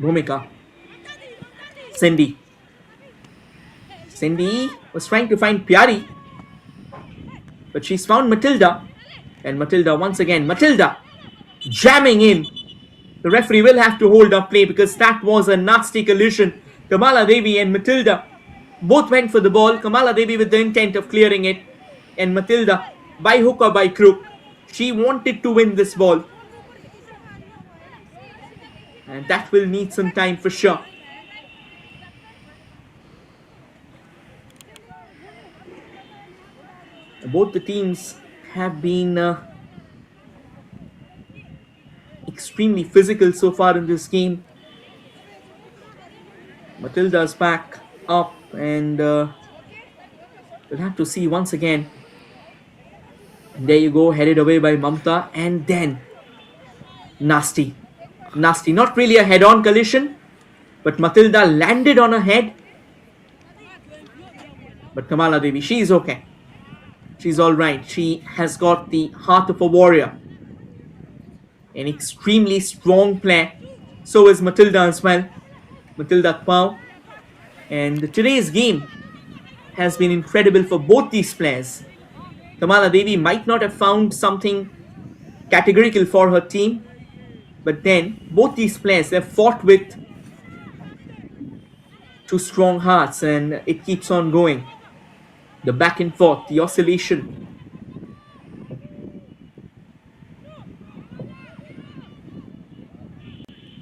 [SPEAKER 1] Bhumika. Cindy. Cindy was trying to find Pyari. But she's found Matilda. And Matilda once again. Matilda jamming in. The referee will have to hold up play because that was a nasty collision. Kamala Devi and Matilda both went for the ball. Kamala Devi with the intent of clearing it. And Matilda, by hook or by crook, she wanted to win this ball. And that will need some time for sure. Both the teams have been extremely physical so far in this game. Matilda's back up, and we'll have to see once again. And there you go, headed away by Mamta, and then nasty. Not really a head-on collision, but Matilda landed on her head. But Kamala Devi, she's okay. She's alright. She has got the heart of a warrior. An extremely strong player. So is Matilda as well. Matilda Pau. And today's game has been incredible for both these players. Kamala Devi might not have found something categorical for her team, but then both these players have fought with two strong hearts and it keeps on going. The back and forth, the oscillation.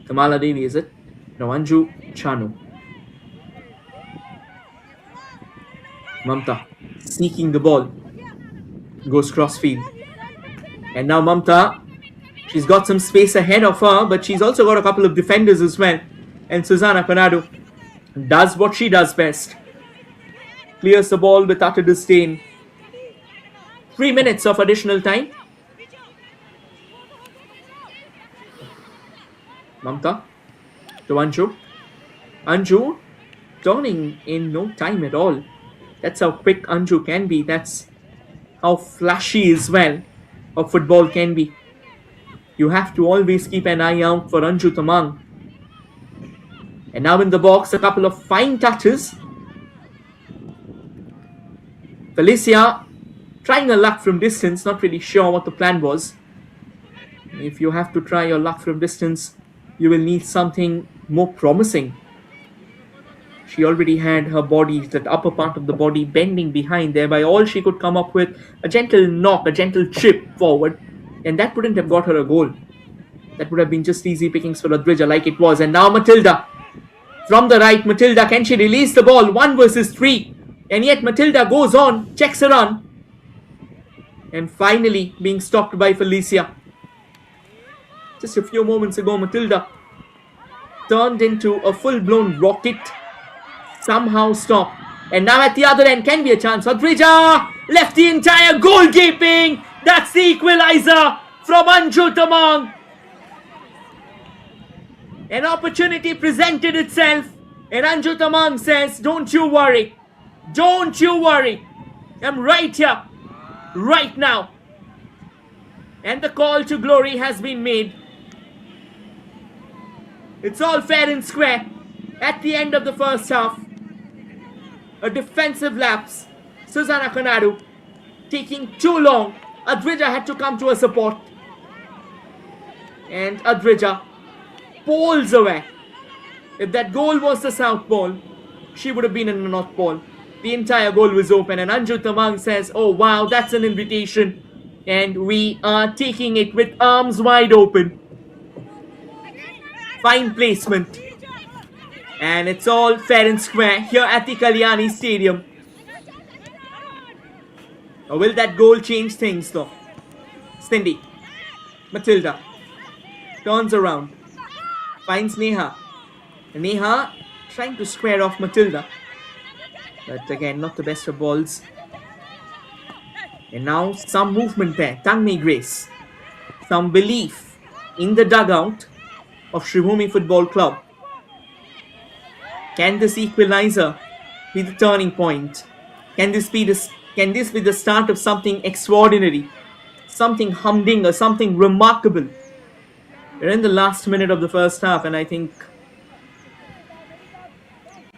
[SPEAKER 1] Kamala Devi, is it? No, Anju Chanu. Mamta sneaking the ball. Goes crossfield. And now Mamta, she's got some space ahead of her, but she's also got a couple of defenders as well. And Susanna Conado does what she does best. Clears the ball with utter disdain. 3 minutes of additional time. Mamta to Anju. Anju turning in no time at all. That's how quick Anju can be. That's how flashy as well a football can be. You have to always keep an eye out for Anju Tamang. And now in the box, a couple of fine touches. Felicia trying her luck from distance, not really sure what the plan was. If you have to try your luck from distance, you will need something more promising. She already had her body, that upper part of the body, bending behind there. By all she could come up with, a gentle knock, a gentle chip forward, and that wouldn't have got her a goal. That would have been just easy pickings for Adrija like it was. And now Matilda, from the right, Matilda, can she release the ball? 1 versus 3. And yet Matilda goes on, checks her on. And finally being stopped by Felicia. Just a few moments ago, Matilda turned into a full-blown rocket. Somehow stopped. And now at the other end can be a chance. Adrija left the entire goal gaping. That's the equalizer from Anju Tamang. An opportunity presented itself. And Anju Tamang says, don't you worry. Don't you worry. I'm right here. Right now. And the call to glory has been made. It's all fair and square. At the end of the first half, a defensive lapse. Susanna Conado taking too long. Adrija had to come to her support. And Adrija pulls away. If that goal was the south ball, she would have been in the north ball. The entire goal was open and Anju Tamang says, oh wow, that's an invitation. And we are taking it with arms wide open. Fine placement. And it's all fair and square here at the Kalyani Stadium. Or will that goal change things though? Cindy. Matilda. Turns around. Finds Neha. Neha trying to square off Matilda. But again, not the best of balls. And now some movement there. Tangmi Grace. Some belief in the dugout of Sribhumi Football Club. Can this equalizer be the turning point? Can this be the start of something extraordinary? Something humdinger, something remarkable? We're in the last minute of the first half and I think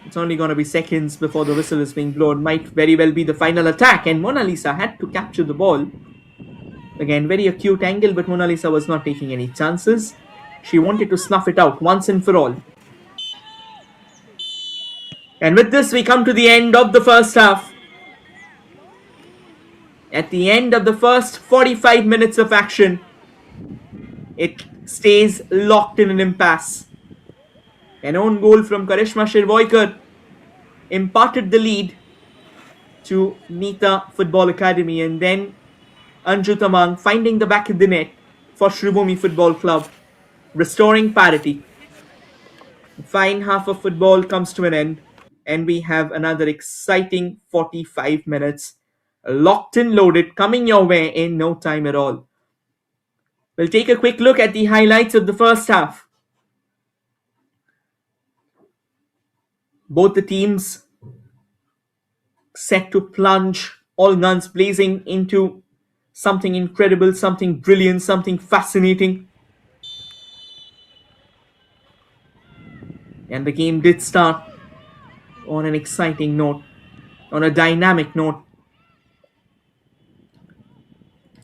[SPEAKER 1] it's only going to be seconds before the whistle is being blown. Might very well be the final attack. And Mona Lisa had to capture the ball. Again, very acute angle, but Mona Lisa was not taking any chances. She wanted to snuff it out once and for all. And with this, we come to the end of the first half. At the end of the first 45 minutes of action, it stays locked in an impasse. An own goal from Karishma Shirvoikar imparted the lead to Nita Football Academy, and then Anju Tamang finding the back of the net for Sribhumi Football Club, restoring parity. The fine half of football comes to an end, and we have another exciting 45 minutes locked and loaded coming your way in no time at all. We'll take a quick look at the highlights of the first half. Both the teams set to plunge, all guns blazing into something incredible, something brilliant, something fascinating. And the game did start. on an exciting note, on a dynamic note.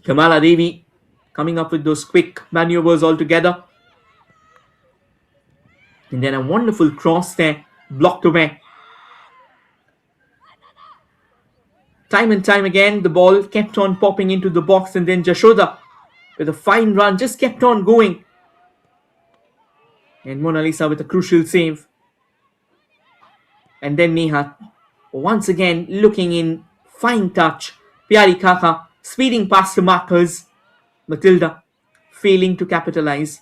[SPEAKER 1] Kamala Devi coming up with those quick maneuvers altogether. And then a wonderful cross there, blocked away. Time and time again, the ball kept on popping into the box, and then Jashoda, with a fine run, just kept on going. And Mona Lisa with a crucial save. And then Neha, once again looking in, fine touch. Pyari Kaka speeding past the markers. Matilda failing to capitalize.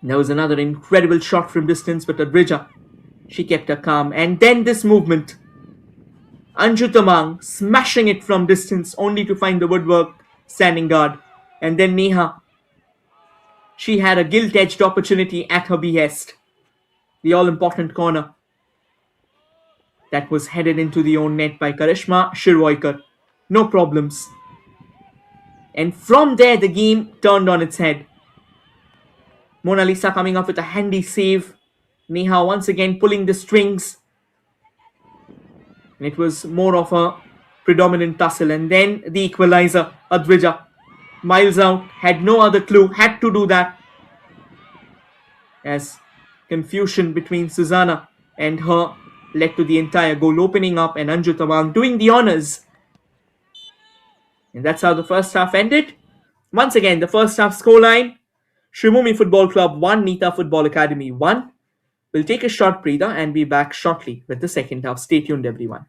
[SPEAKER 1] There was another incredible shot from distance, but Adrija, she kept her calm. And then this movement. Anju Tamang smashing it from distance only to find the woodwork standing guard. And then Neha, she had a gilt-edged opportunity at her behest. The all-important corner that was headed into the own net by Karishma Shirvoikar. No problems. And from there, the game turned on its head. Mona Lisa coming up with a handy save. Neha once again pulling the strings. And it was more of a predominant tussle. And then the equalizer, Advija. Miles out, had no other clue, had to do that. As confusion between Susanna and her led to the entire goal opening up, and Anju Tawang doing the honours. And that's how the first half ended. Once again, the first half scoreline: Sribhumi Football Club 1, Nita Football Academy 1. We'll take a short breather and be back shortly with the second half. Stay tuned, everyone.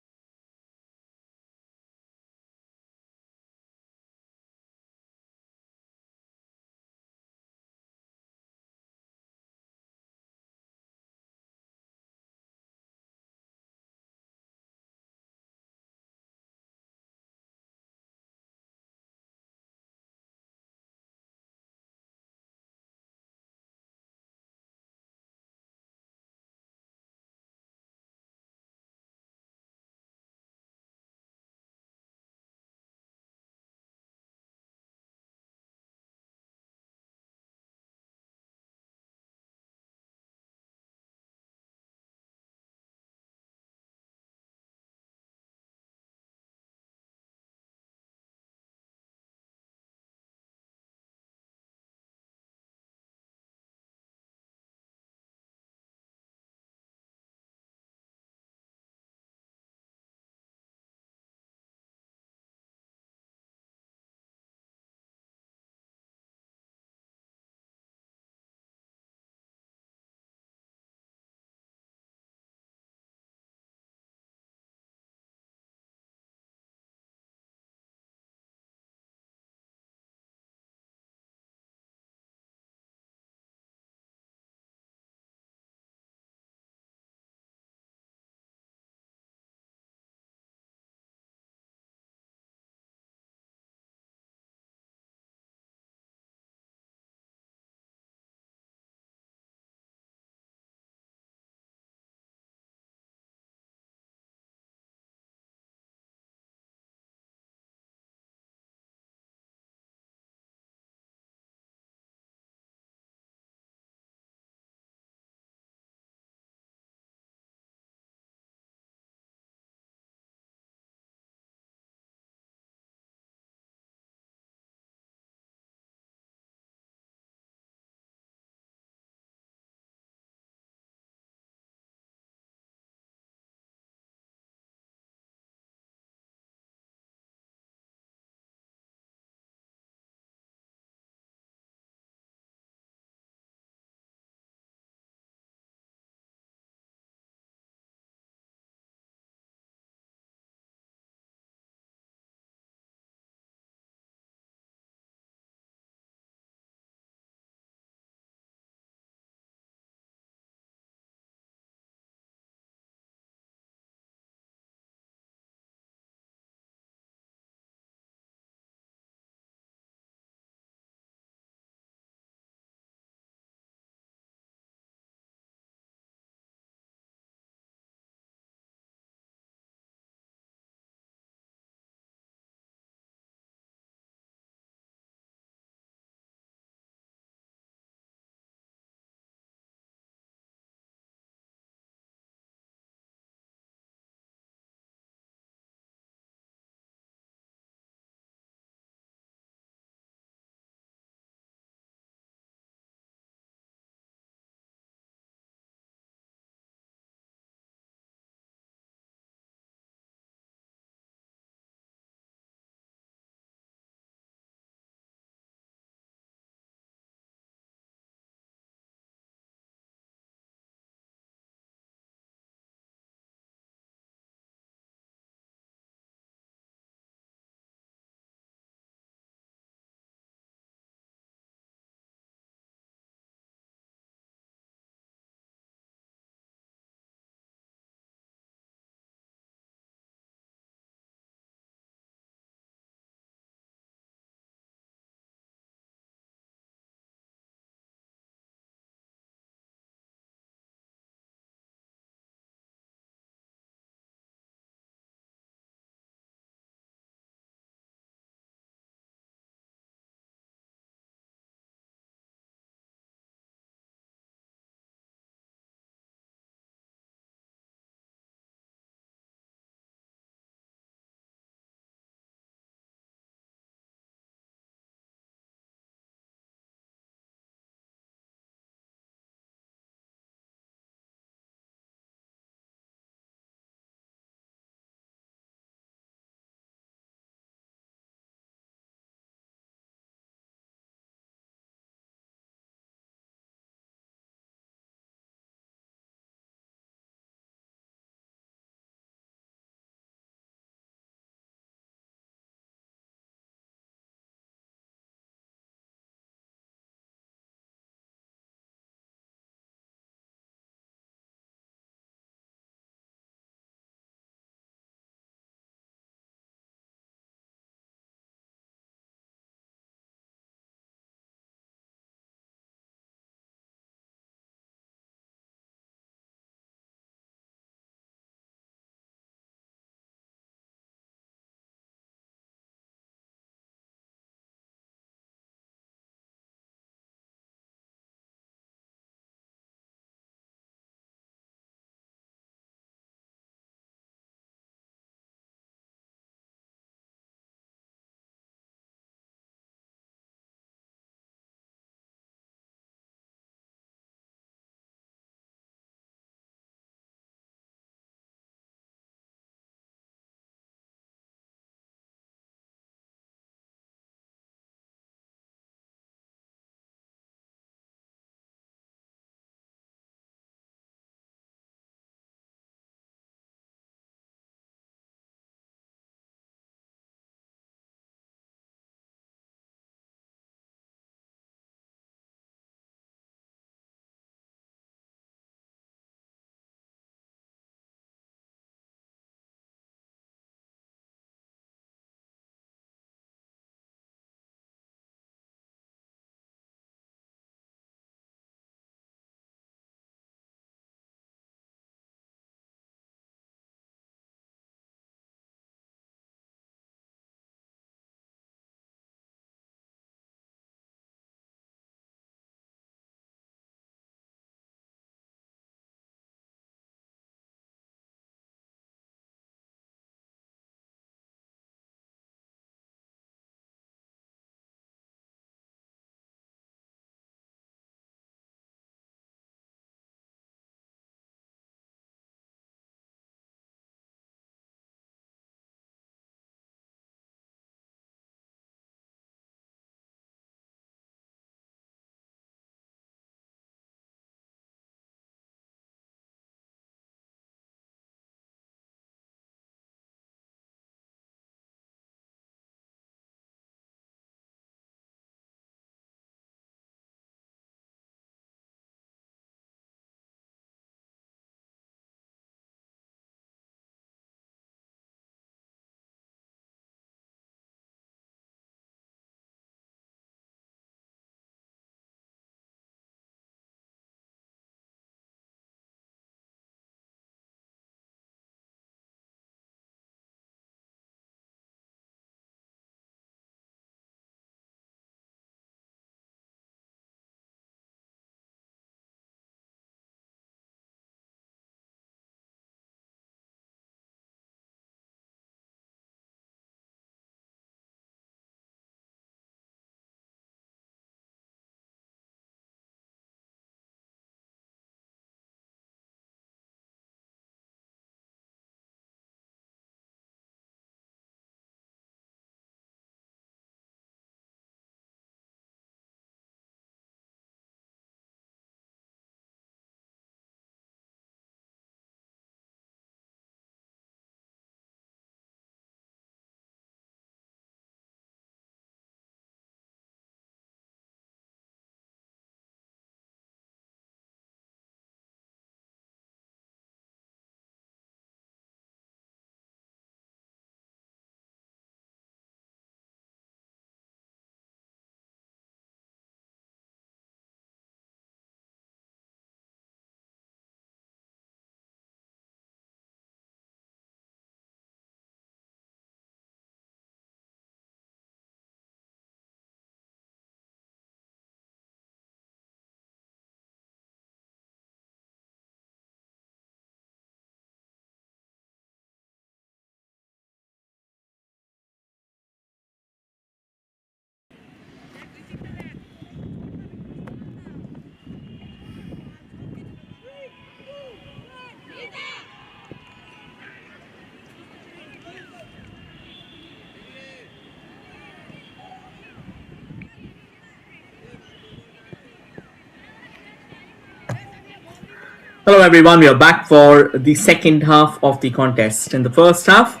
[SPEAKER 1] Hello everyone, we are back for the second half of the contest. In the first half,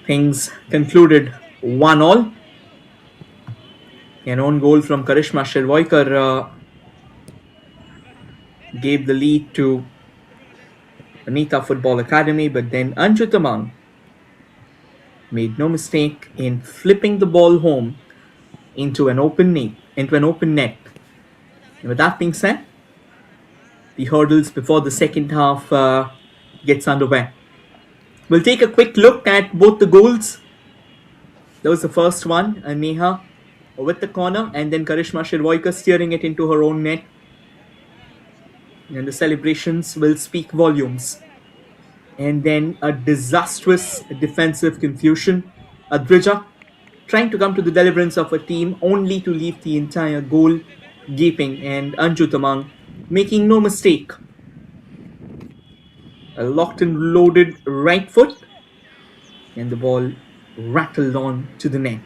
[SPEAKER 1] things concluded 1-all. An own goal from Karishma Shirvoikar gave the lead to Nita Football Academy, but then Anju Tamang made no mistake in flipping the ball home into an open net. And with that being said, the hurdles before the second half gets underway. We'll take a quick look at both the goals. That was the first one, Neha with the corner, and then Karishma Shirvoikar steering it into her own net. And the celebrations will speak volumes. And then a disastrous defensive confusion. Adrija trying to come to the deliverance of a team only to leave the entire goal gaping, and Anju Tamang making no mistake. A locked and loaded right foot, and the ball rattled on to the net.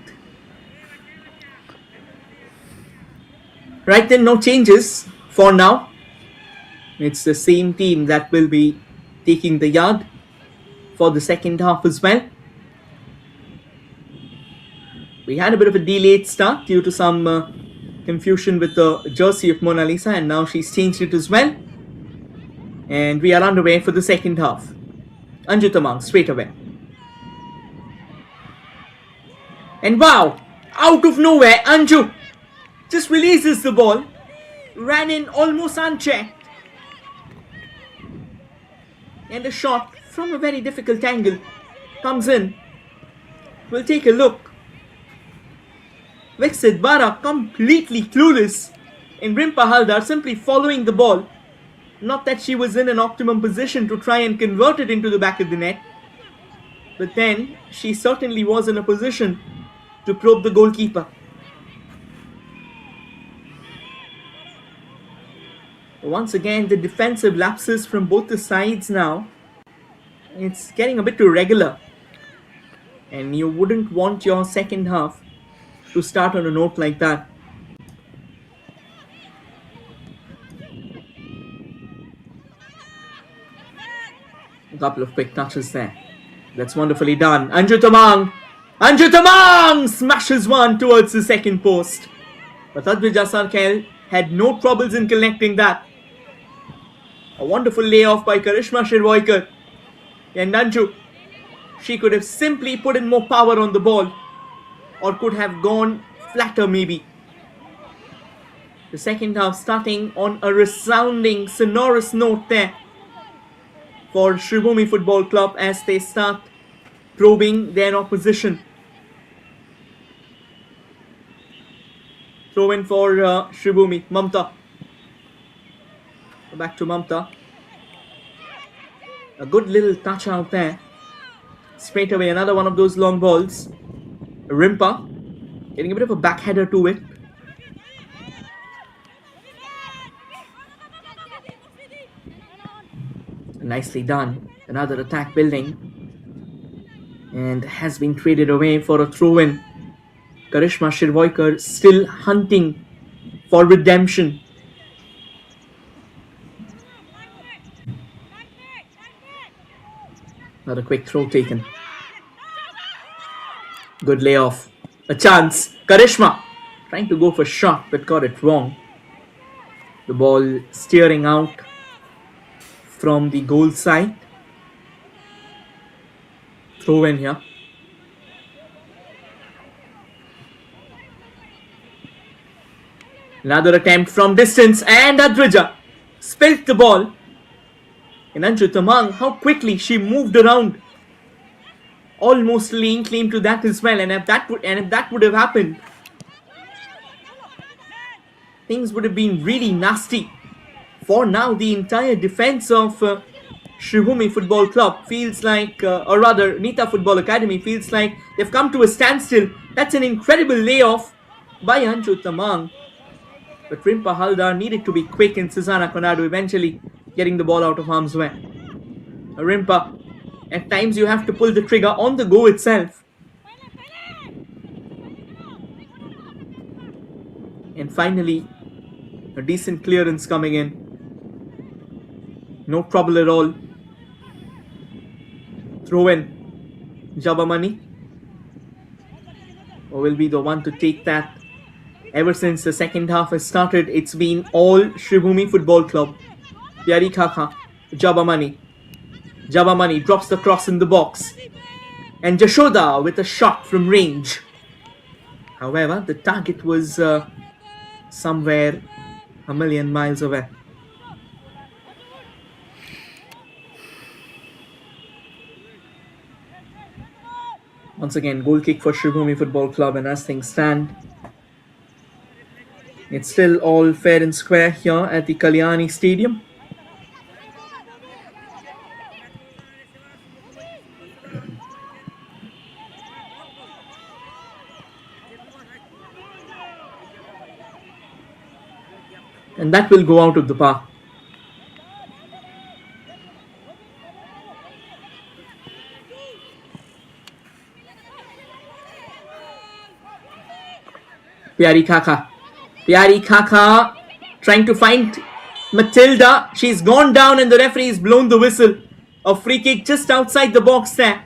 [SPEAKER 1] Right then, no changes for now. It's the same team that will be taking the yard for the second half as well. We had a bit of a delayed start due to some confusion with the jersey of Mona Lisa, and now she's changed it as well. And we are underway for the second half. Anju Tamang straight away. And wow! Out of nowhere, Anju just releases the ball. Ran in almost unchecked. And a shot from a very difficult angle comes in. We'll take a look. Viksit Bara completely clueless. And Rimpa Haldar simply following the ball. Not that she was in an optimum position to try and convert it into the back of the net. But then she certainly was in a position to probe the goalkeeper. Once again, the defensive lapses from both the sides now. It's getting a bit too regular. And you wouldn't want your second half to start on a note like that. A couple of quick touches there. That's wonderfully done. Anju Tamang! Anju Tamang smashes one towards the second post. But Advija Sarkel had no troubles in connecting that. A wonderful layoff by Karishma Shirvoikar. And Anju, she could have simply put in more power on the ball, or could have gone flatter maybe. The second half starting on a resounding, sonorous note there for Sribhumi Football Club as they start probing their opposition. Throw in for Sribhumi. Mamta. Back to Mamta. A good little touch out there. Straight away, another one of those long balls. Rimpa getting a bit of a backheader to it. Nicely done. Another attack building. And has been traded away for a throw-in. Karishma Shirvoikar still hunting for redemption. Another quick throw taken. Good layoff. A chance. Karishma trying to go for shot but got it wrong. The ball steering out from the goal side. Throw in here. Another attempt from distance, and Adrija spilt the ball. And Anju Tamang, how quickly she moved around, almost laying claim to that as well. And if that would have happened, things would have been really nasty. For now, the entire defense of Sribhumi Football Club feels like, or rather Nita Football Academy feels like they've come to a standstill. That's an incredible layoff by Anju Tamang. But Rimpa Haldar needed to be quick, and Susanna Conado eventually getting the ball out of harm's way. Rimpa, at times you have to pull the trigger on the go itself. And finally, a decent clearance coming in. No trouble at all. Throw in. Jabamani will be the one to take that. Ever since the second half has started, it's been all Sribhumi Football Club. Pyari Khakha, Jabamani. Jabamani drops the cross in the box. And Jashoda with a shot from range. However, the target was somewhere a million miles away. Once again, goal kick for Sribhumi Football Club, and as things stand, it's still all fair and square here at the Kalyani Stadium. And that will go out of the park. Pyari Khakha. Pyari Khakha trying to find Matilda. She's gone down and the referee has blown the whistle. A free kick just outside the box there.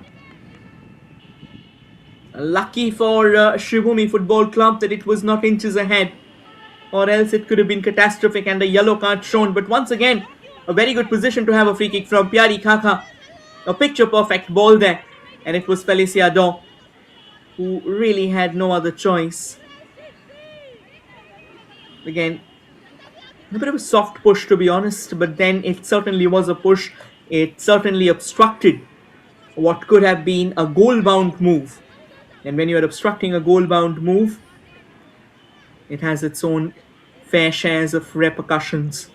[SPEAKER 1] Lucky for Sribhumi Football Club that it was not inches ahead, or else it could have been catastrophic and a yellow card shown. But once again, a very good position to have a free kick from Pyari Khakha. A picture perfect ball there, and it was Felicia Daw who really had no other choice. Again, a bit of a soft push to be honest, but then it certainly was a push. It certainly obstructed what could have been a goal-bound move. And when you're obstructing a goal-bound move, it has its own fair shares of repercussions.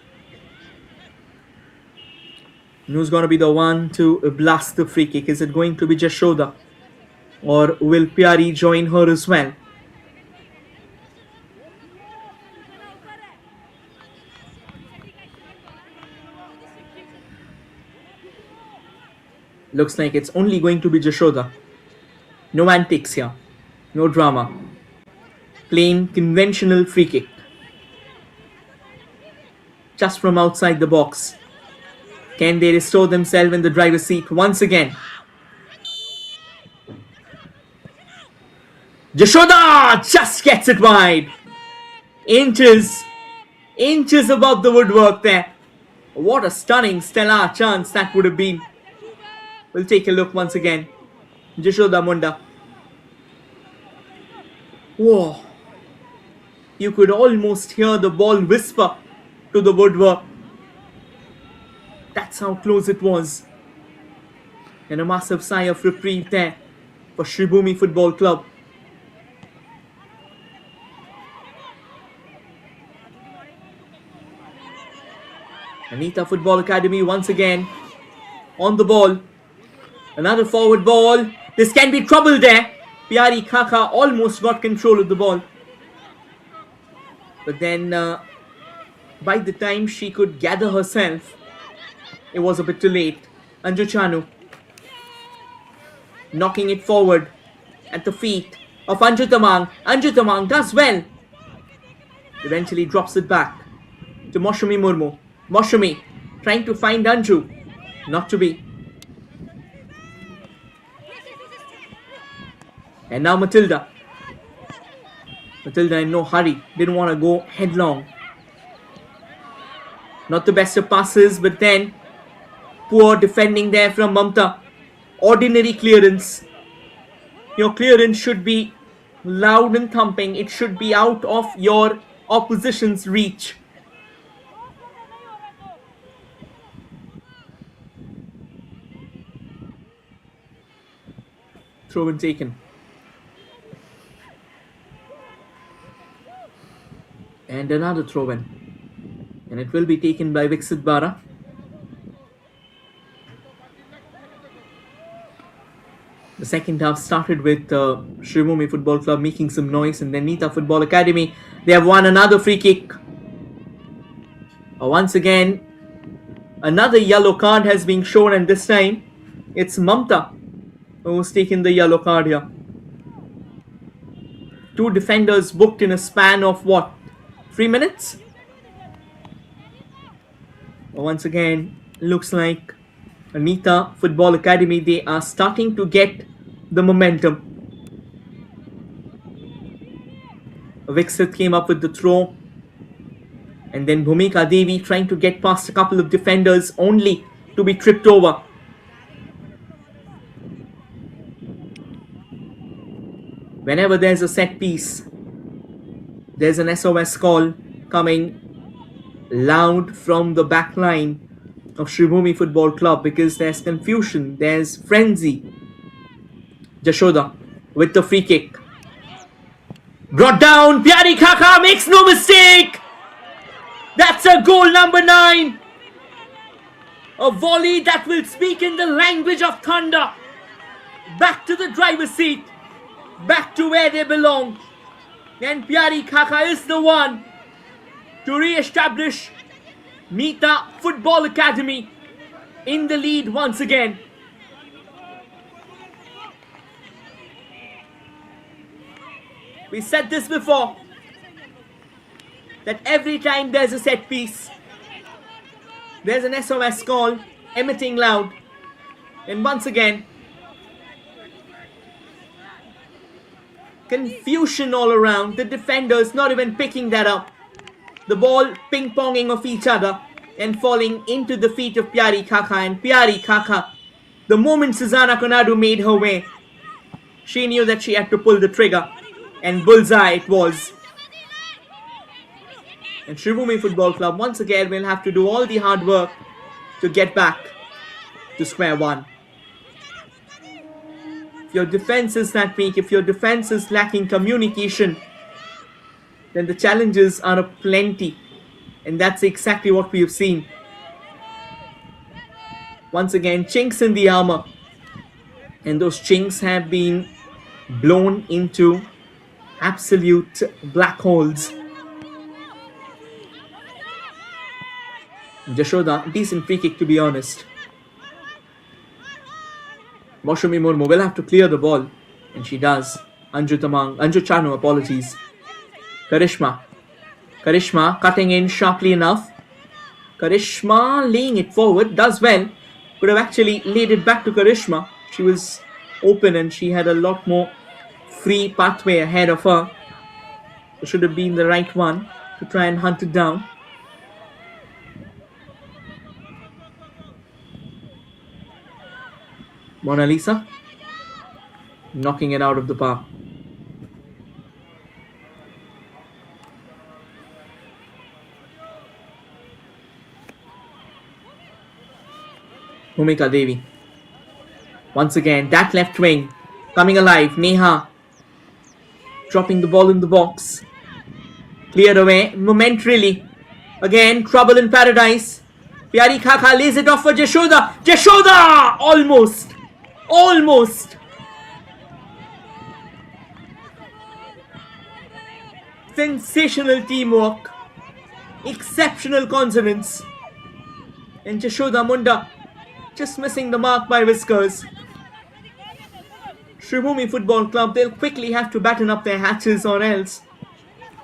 [SPEAKER 1] Who's going to be the one to blast the free kick? Is it going to be Jashoda? Or will Pyari join her as well? Looks like it's only going to be Jashoda. No antics here. No drama. Plain conventional free kick. Just from outside the box. Can they restore themselves in the driver's seat once again? Jashoda just gets it wide. Inches above the woodwork there. What a stunning stellar chance that would have been. We'll take a look once again. Jashoda Munda. Whoa. You could almost hear the ball whisper to the woodwork. That's how close it was. And a massive sigh of reprieve there for Sribhumi Football Club. Nita Football Academy once again on the ball. Another forward ball. This can be trouble there. Pyari Khakha almost got control of the ball. But then by the time she could gather herself, it was a bit too late. Anju Chanu knocking it forward at the feet of Anju Tamang. Anju Tamang does well. Eventually drops it back to Moshumi Murmu. Moshumi trying to find Anju. Not to be. And now Matilda. Matilda in no hurry. Didn't want to go headlong. Not the best of passes, but then poor defending there from Mamta. Ordinary clearance. Your clearance should be loud and thumping. It should be out of your opposition's reach. Throw in taken. And another throw in. And it will be taken by Viksit Bara. The second half started with Sribhumi Football Club making some noise, and then Nita Football Academy, they have won another free kick. Once again, another yellow card has been shown, and this time it's Mamta who's taken the yellow card here. Two defenders booked in a span of what? 3 minutes? Once again, Looks like Nita Football Academy, they are starting to get the momentum. Viksit came up with the throw. And then Bhumika Devi trying to get past a couple of defenders only to be tripped over. Whenever there's a set piece, there's an SOS call coming loud from the back line of Sribhumi Football Club because there's confusion, there's frenzy. Jashoda with the free kick. Brought down, Pyari Kaka makes no mistake! That's a goal number 9! A volley that will speak in the language of thunder. Back to the driver's seat. Back to where they belong. And Pyari Kaka is the one to re-establish Nita Football Academy in the lead once again. We said this before, that every time there's a set piece, there's an SOS call emitting loud. And once again, confusion all around. The defenders not even picking that up. The ball ping-ponging of each other and falling into the feet of Pyari Kaka. And Pyari Kaka, the moment Susanna Konadu made her way, she knew that she had to pull the trigger. And bullseye it was. And Sribhumi Football Club once again will have to do all the hard work to get back to square one. If your defense is that weak, if your defense is lacking communication, then the challenges are aplenty. And that's exactly what we have seen. Once again, chinks in the armor. And those chinks have been blown into absolute black holes. Jashoda, decent free kick to be honest. Moshumi Murmu will have to clear the ball. And she does. Anju Chanu, apologies. Karishma cutting in sharply enough. Karishma laying it forward, does well. Could have actually laid it back to Karishma. She was open and she had a lot more free pathway ahead of her. It should have been the right one to try and hunt it down. Mona Lisa knocking it out of the park. Bhumika Devi. Once again, that left wing coming alive. Neha dropping the ball in the box. Cleared away momentarily. Again, trouble in paradise. Pyari Kaka lays it off for Jashoda. Jashoda! Almost. Sensational teamwork. Exceptional consonants. And Jashoda Munda just missing the mark by whiskers. Sribhumi Football Club, they'll quickly have to batten up their hatches or else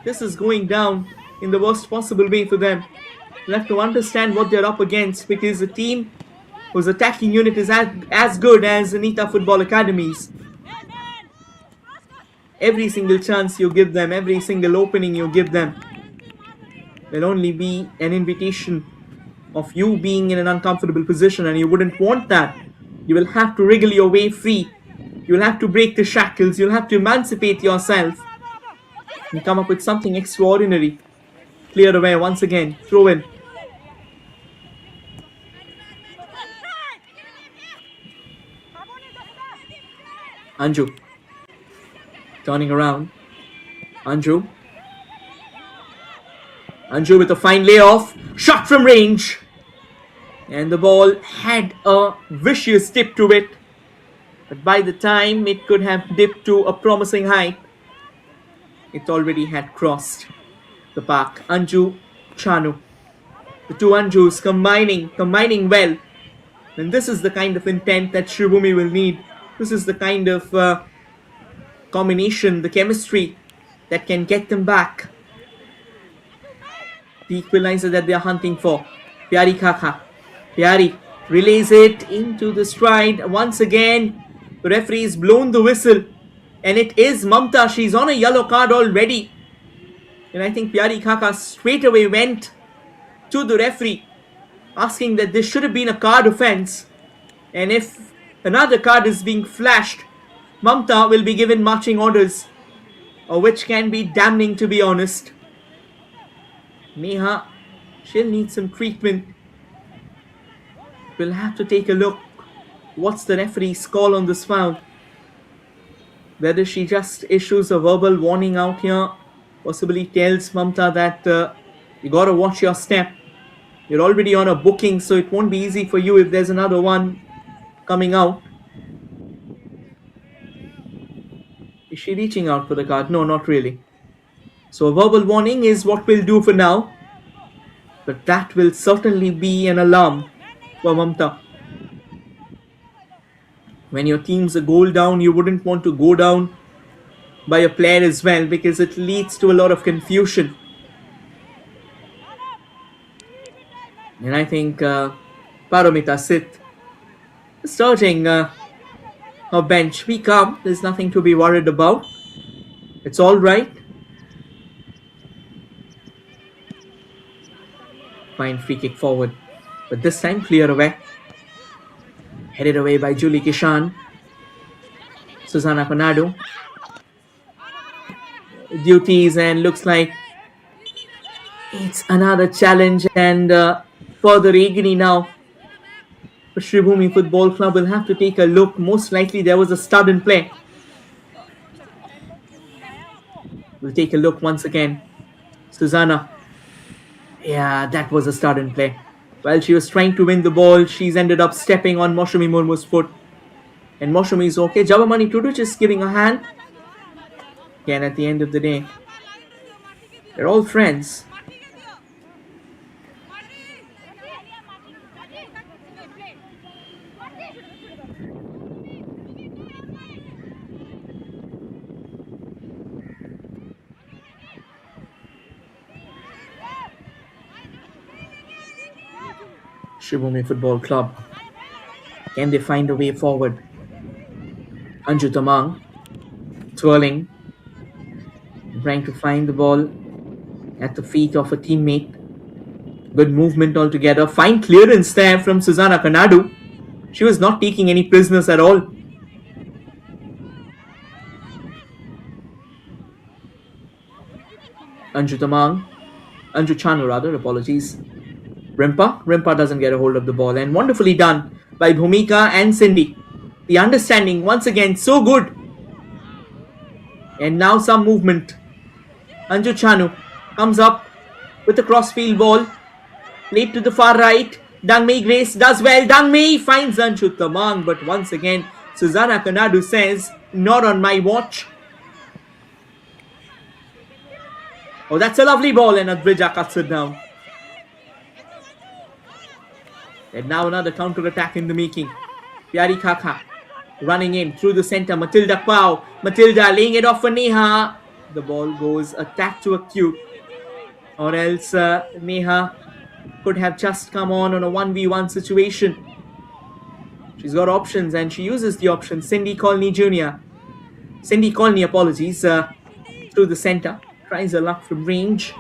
[SPEAKER 1] this is going down in the worst possible way for them. They'll have to understand what they're up against because the team whose attacking unit is as good as Nita Football Academies. Every single chance you give them, every single opening you give them will only be an invitation of you being in an uncomfortable position, and you wouldn't want that. You will have to wriggle your way free. You will have to break the shackles. You'll have to emancipate yourself and come up with something extraordinary. Clear away once again. Throw in. Anju turning around. Anju with a fine layoff. Shot from range. And the ball had a vicious tip to it. But by the time it could have dipped to a promising height, it already had crossed the park. Anju, Chanu. The two Anjus combining well. And this is the kind of intent that Sribhumi will need. This is the kind of combination, the chemistry that can get them back. The equalizer that they are hunting for. Pyari Kaka Pyari relays it into the stride. Once again, the referee has blown the whistle. And it is Mamta. She's on a yellow card already. And I think Pyari Kaka straight away went to the referee, asking that this should have been a card offence. And if another card is being flashed, Mamta will be given marching orders, which can be damning, to be honest. Neha, she'll need some treatment. We'll have to take a look. What's the referee's call on this foul? Whether she just issues a verbal warning out here, possibly tells Mamta that you gotta watch your step. You're already on a booking, so it won't be easy for you if there's another one coming out. Is she reaching out for the card? No, not really. So a verbal warning is what we'll do for now. But that will certainly be an alarm for Mamta. When your team's a goal down, you wouldn't want to go down by a player as well, because it leads to a lot of confusion. And I think Paramita Sith is urging her bench, be calm, there's nothing to be worried about. It's alright. Fine free kick forward, but this time clear away. Headed away by Julie Kishan. Susanna Conado. Duties, and looks like it's another challenge and further agony now. The Sribhumi Football Club will have to take a look. Most likely there was a stud in play. We'll take a look once again. Susanna. Yeah, that was a stud in play. While she was trying to win the ball, she's ended up stepping on Moshumi Murmu's foot. And Moshumi is okay. Jabamani Tudu just giving a hand. Again, at the end of the day, they're all friends. Sribhumi Football Club. Can they find a way forward? Anju Tamang twirling, trying to find the ball at the feet of a teammate. Good movement altogether. Fine clearance there from Susanna Kanadu. She was not taking any prisoners at all. Anju Chanu rather, apologies. Rimpa doesn't get a hold of the ball, and wonderfully done by Bhumika and Cindy. The understanding once again so good. And now some movement. Anju Chanu comes up with a crossfield ball. Played to the far right. Dangmei Grace does well. Dangmei finds Anju Tamang, but once again Susanna Kanadu says, not on my watch. Oh, that's a lovely ball, and Advija cuts it down. And now another counter-attack in the making. Pyari Kaka running in through the center. Matilda Pau. Matilda laying it off for Neha. The ball goes attack to acute. Or else Neha could have just come on a 1v1 situation. She's got options and she uses the option. Cindy Colney, apologies. Through the center. Tries her luck from range.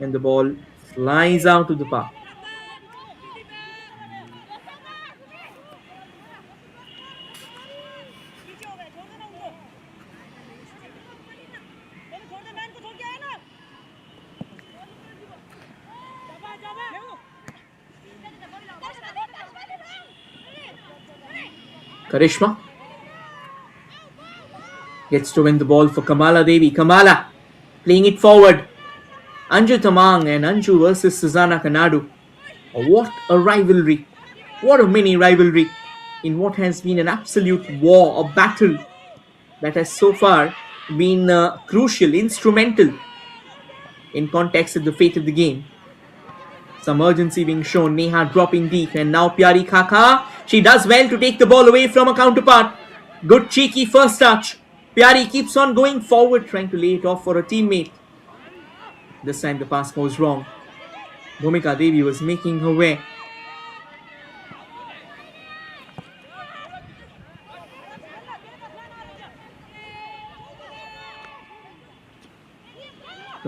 [SPEAKER 1] And the ball flies out of the park. Karishma gets to win the ball for Kamala Devi. Kamala playing it forward. Anju Tamang and Anju versus Susanna Kanadu. What a rivalry. What a mini rivalry in what has been an absolute war, a battle that has so far been crucial, instrumental in context of the fate of the game. Some urgency being shown. Neha dropping deep, and now Pyari Kaka. She does well to take the ball away from a counterpart. Good cheeky first touch. Pyari keeps on going forward, trying to lay it off for a teammate. This time the pass goes wrong. Bhumika Devi was making her way.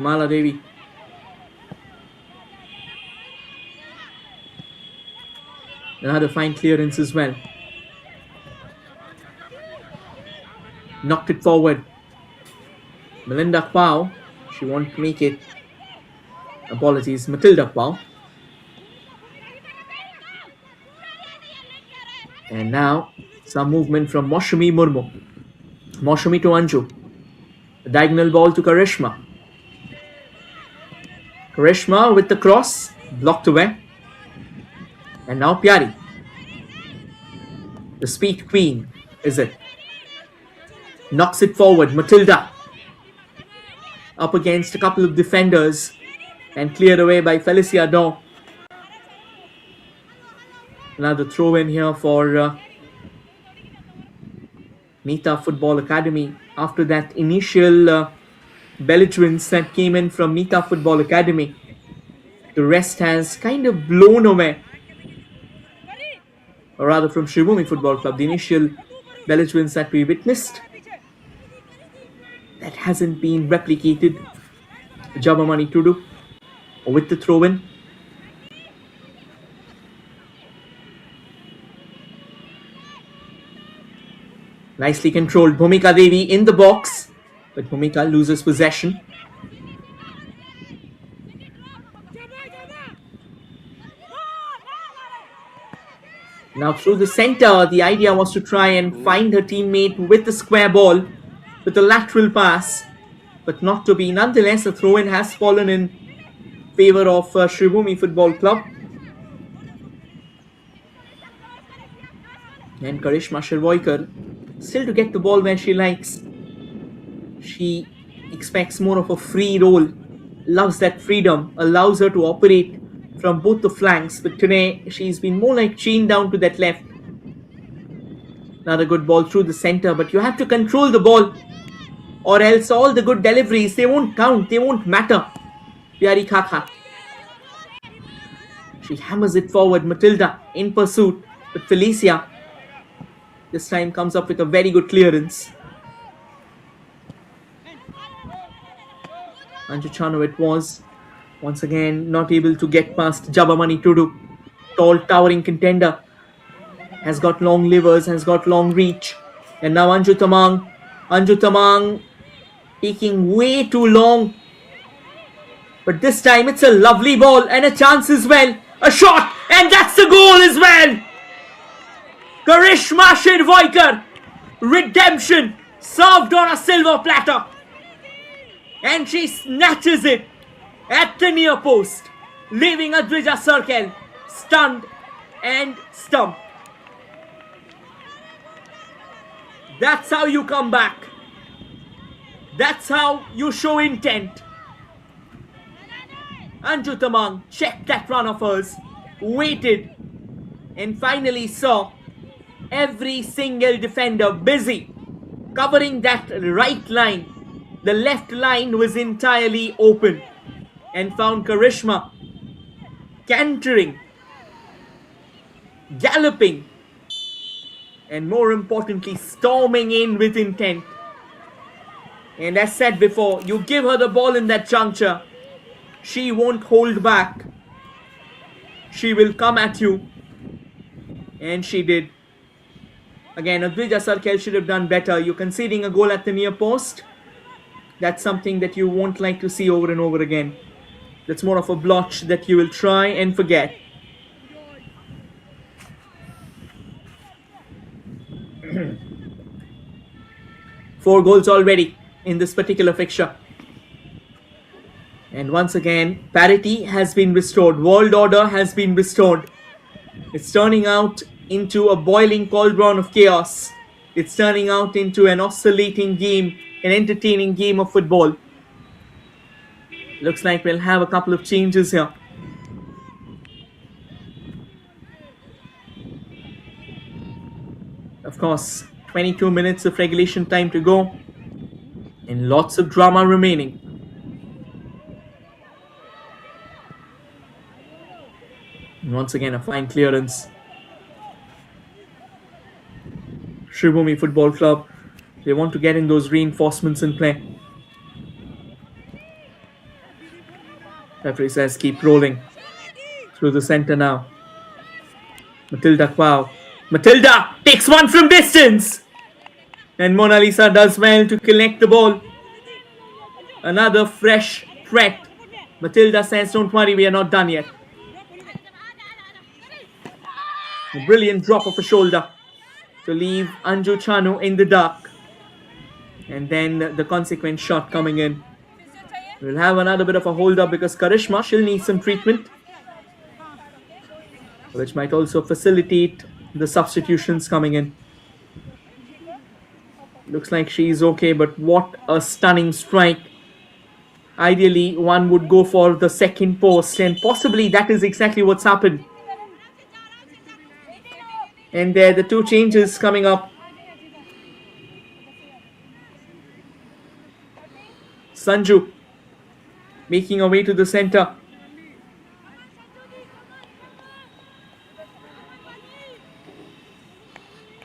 [SPEAKER 1] Kamala Devi. Another fine clearance as well. Knocked it forward. Melinda Pau. She won't make it. Apologies, Matilda Pau. And now some movement from Moshumi Murmu. Moshumi to Anju. A diagonal ball to Karishma. Karishma with the cross. Blocked away. And now Pyari. The speed queen, is it? Knocks it forward. Matilda. Up against a couple of defenders. And cleared away by Felicia Daw. Another throw in here for Nita Football Academy. After that initial belligerence that came in from Nita Football Academy, the rest has kind of blown away. Or rather from Sribhumi Football Club, the initial belligerence that we witnessed, that hasn't been replicated. Jabamani Tudu with the throw in. Nicely controlled. Bhumika Devi in the box, but Bhumika loses possession. Now through the center, the idea was to try and find her teammate with the square ball, with a lateral pass, but not to be. Nonetheless, a throw-in has fallen in favor of Sribhumi Football Club. And Karishma Shirvoikar still to get the ball where she likes. She expects more of a free role, loves that freedom, allows her to operate from both the flanks, but today she's been more like chained down to that left. Another good ball through the center, but you have to control the ball, or else all the good deliveries, they won't count, they won't matter. Pyari Khakha. She hammers it forward. Matilda in pursuit, but Felicia this time comes up with a very good clearance. Anju Chano it was. Once again, not able to get past Jabamani Tudu. Tall, towering contender. Has got long livers, has got long reach. And now Anju Tamang. Anju Tamang taking way too long. But this time it's a lovely ball and a chance as well. A shot, and that's the goal as well. Karishma Shirvoikar. Redemption served on a silver platter. And she snatches it at the near post, leaving Advija Circle stunned and stumped. That's how you come back. That's how you show intent. Anju Tamang checked that run of hers, waited, and finally saw every single defender busy covering that right line. The left line was entirely open and found Karishma cantering, galloping, and more importantly, storming in with intent. And as said before, you give her the ball in that juncture, she won't hold back. She will come at you. And she did. Again, Advija Sarkel should have done better. You're conceding a goal at the near post. That's something that you won't like to see over and over again. That's more of a blotch that you will try and forget. Four goals already in this particular fixture. And once again, parity has been restored. World order has been restored. It's turning out into a boiling cauldron of chaos. It's turning out into an oscillating game, an entertaining game of football. Looks like we'll have a couple of changes here. Of course, 22 minutes of regulation time to go. And lots of drama remaining. And once again, a fine clearance. Sribhumi Football Club, they want to get in those reinforcements in play. Referee says keep rolling. Through the center now. Matilda Quao. Matilda takes one from distance. And Mona Lisa does well to collect the ball. Another fresh threat. Matilda says, don't worry, we are not done yet. A brilliant drop of a shoulder to leave Anju Chanu in the dark. And then the consequent shot coming in. We'll have another bit of a hold up because Karishma, she'll need some treatment, which might also facilitate the substitutions coming in. Looks like she's okay, but what a stunning strike. Ideally, one would go for the second post, and possibly that is exactly what's happened. And there, the two changes coming up. Sanju making her way to the center.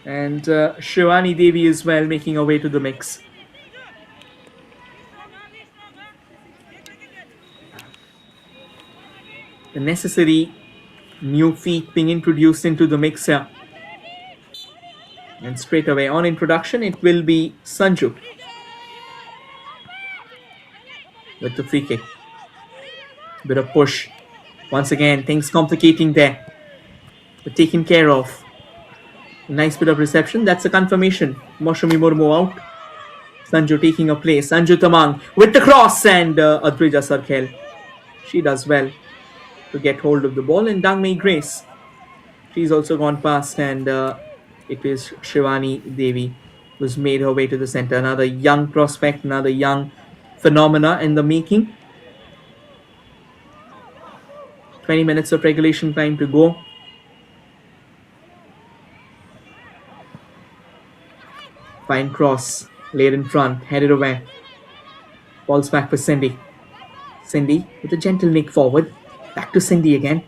[SPEAKER 1] And Shivani Devi as well making her way to the mix. The necessary new feet being introduced into the mix here. And straight away on introduction, it will be Sanju with the free kick. Bit of push. Once again, things complicating there, but taken care of. Nice bit of reception. That's a confirmation. Moshumi Murmu out. Sanju taking a place. Sanju Tamang with the cross, and Adrija Sarkhel. She does well to get hold of the ball. And Dangmei Grace, she's also gone past, and it is Shivani Devi who's made her way to the center. Another young prospect, another young phenomena in the making. 20 minutes of regulation time to go. Fine cross, laid in front, headed away. Ball's back for Cindy. Cindy with a gentle nick forward. Back to Cindy again.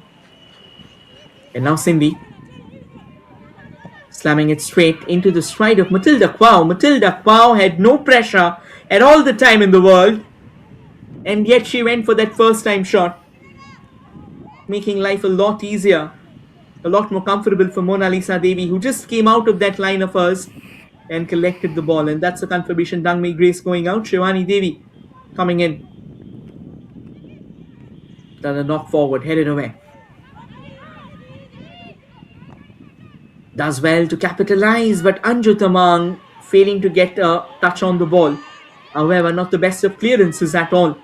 [SPEAKER 1] And now Cindy slamming it straight into the stride of Matilda Quao. Matilda Quao had no pressure at all the time in the world, and yet she went for that first time shot, making life a lot easier, a lot more comfortable for Mona Lisa Devi, who just came out of that line of hers and collected the ball. And that's a confirmation. Dangmei Grace going out, Shivani Devi coming in. Done a knock forward, headed away. Does well to capitalize, but Anju Tamang failing to get a touch on the ball. However, not the best of clearances at all.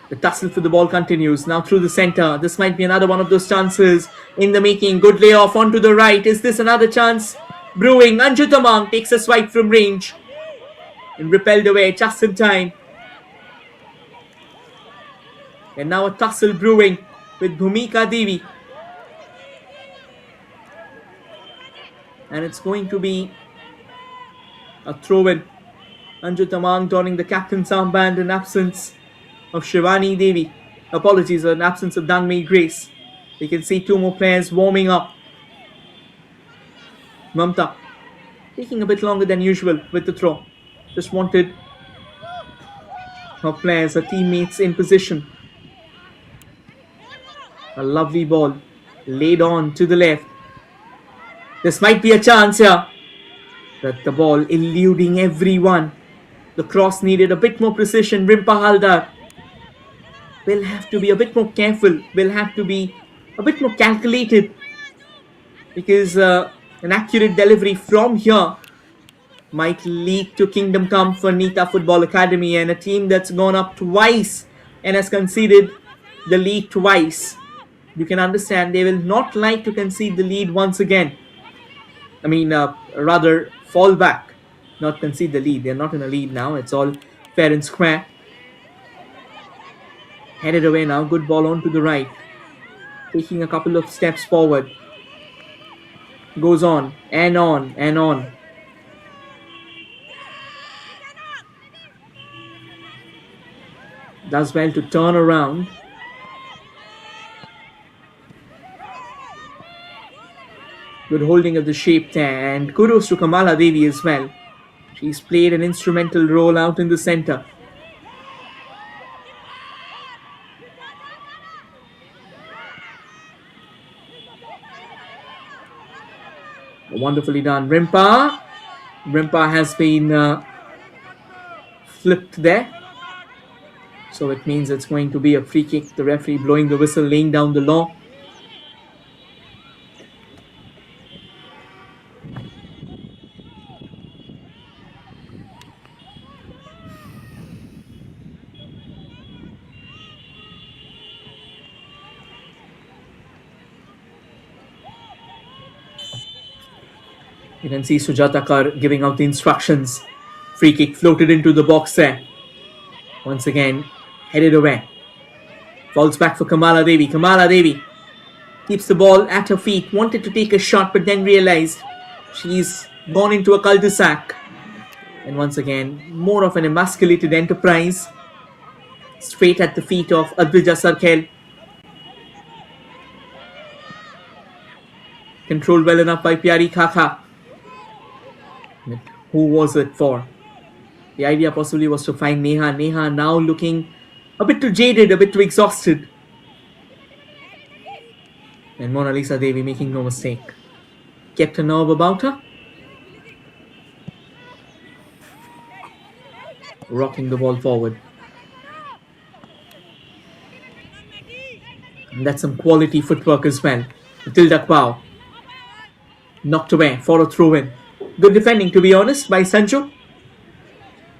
[SPEAKER 1] The tussle for the ball continues. Now through the center. This might be another one of those chances in the making. Good layoff onto the right. Is this another chance brewing? Anju Tamang takes a swipe from range and repelled away just in time. And now a tussle brewing with Bhumika Devi. And it's going to be a throw-in. Anju Tamang donning the captain's armband in absence of Shivani Devi. Apologies, in absence of Dangmei Grace. We can see two more players warming up. Mamta taking a bit longer than usual with the throw. Just wanted her players, her teammates in position. A lovely ball laid on to the left. This might be a chance here. But the ball eluding everyone. The cross needed a bit more precision. Rimpa Haldar will have to be a bit more careful. Will have to be a bit more calculated. Because an accurate delivery from here might lead to kingdom come for Nita Football Academy, and a team that's gone up twice and has conceded the lead twice. You can understand they will not like to concede the lead once again. I mean, rather fall back, not concede the lead. They're not in a lead now. It's all fair and square. Headed away now. Good ball on to the right. Taking a couple of steps forward. Goes on and on and on. Does well to turn around. Good holding of the shape there, and kudos to Kamala Devi as well. She's played an instrumental role out in the center. Wonderfully done. Rimpa. Rimpa has been flipped there. So it means it's going to be a free kick. The referee blowing the whistle, laying down the law. You can see Sujata Kar giving out the instructions. Free kick floated into the box there. Once again, headed away. Falls back for Kamala Devi. Kamala Devi keeps the ball at her feet. Wanted to take a shot, but then realized she's gone into a cul-de-sac. And once again, more of an emasculated enterprise. Straight at the feet of Advija Sarkel. Controlled well enough by Pyari Khakha. Who was it for? The idea possibly was to find Neha. Neha now looking a bit too jaded, a bit too exhausted. And Mona Lisa Devi making no mistake. Kept a nerve about her. Rocking the ball forward. And that's some quality footwork as well. Matilda Kwao. Knocked away for a throw-in. Good defending, to be honest, by Sancho.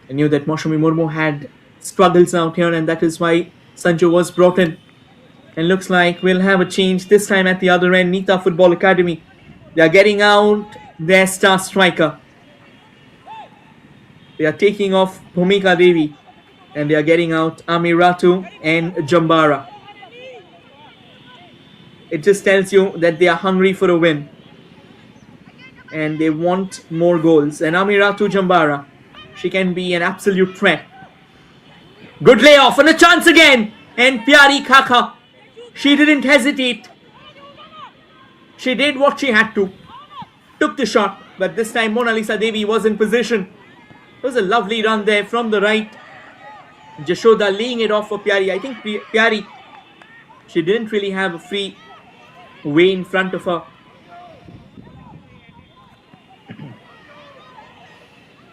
[SPEAKER 1] I knew that Moshami Murmu had struggles out here, and that is why Sancho was brought in. And looks like we'll have a change this time at the other end. Nita Football Academy. They are getting out their star striker. They are taking off Bhumika Devi. And they are getting out Amiratu and Jambara. It just tells you that they are hungry for a win. And they want more goals. And Amiratu Jambara, she can be an absolute threat. Good layoff and a chance again. And Pyari Khakha, she didn't hesitate. She did what she had to. Took the shot, but this time Mona Lisa Devi was in position. It was a lovely run there from the right. Jashoda laying it off for Pyari. I think Pyari, she didn't really have a free way in front of her.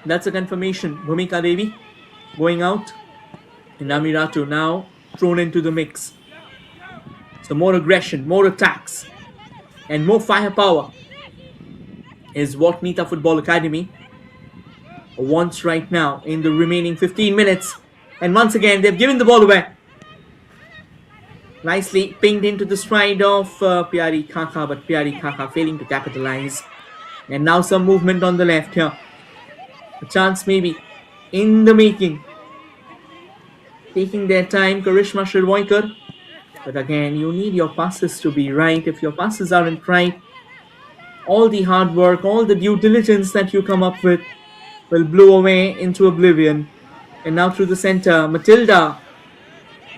[SPEAKER 1] That's a confirmation. Bhumika Devi going out. And Amiratu now thrown into the mix. So more aggression, more attacks, and more firepower is what Nita Football Academy wants right now in the remaining 15 minutes. And once again, they've given the ball away. Nicely pinged into the stride of Pyari Khakha, but Pyari Khakha failing to capitalize. And now some movement on the left here. A chance maybe in the making. Taking their time, Karishma Shirvoikar. But again, you need your passes to be right. If your passes aren't right, all the hard work, all the due diligence that you come up with will blow away into oblivion. And now through the center, Matilda.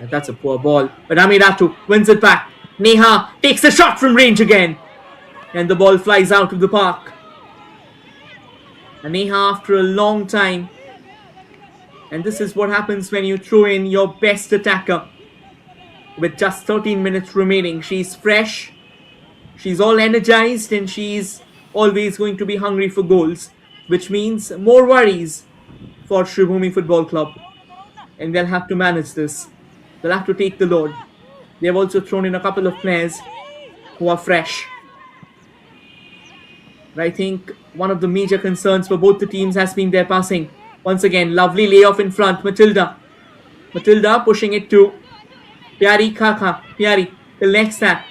[SPEAKER 1] That's a poor ball. But Amiratu wins it back. Neha takes a shot from range again. And the ball flies out of the park. And Neha after a long time. And this is what happens when you throw in your best attacker. With just 13 minutes remaining. She's fresh. She's all energized. And she's always going to be hungry for goals. Which means more worries for Sribhumi Football Club. And they'll have to manage this. They'll have to take the load. They've also thrown in a couple of players who are fresh. But I think one of the major concerns for both the teams has been their passing. Once again, lovely layoff in front. Matilda pushing it to Pyari Khakha. Pyari will next that.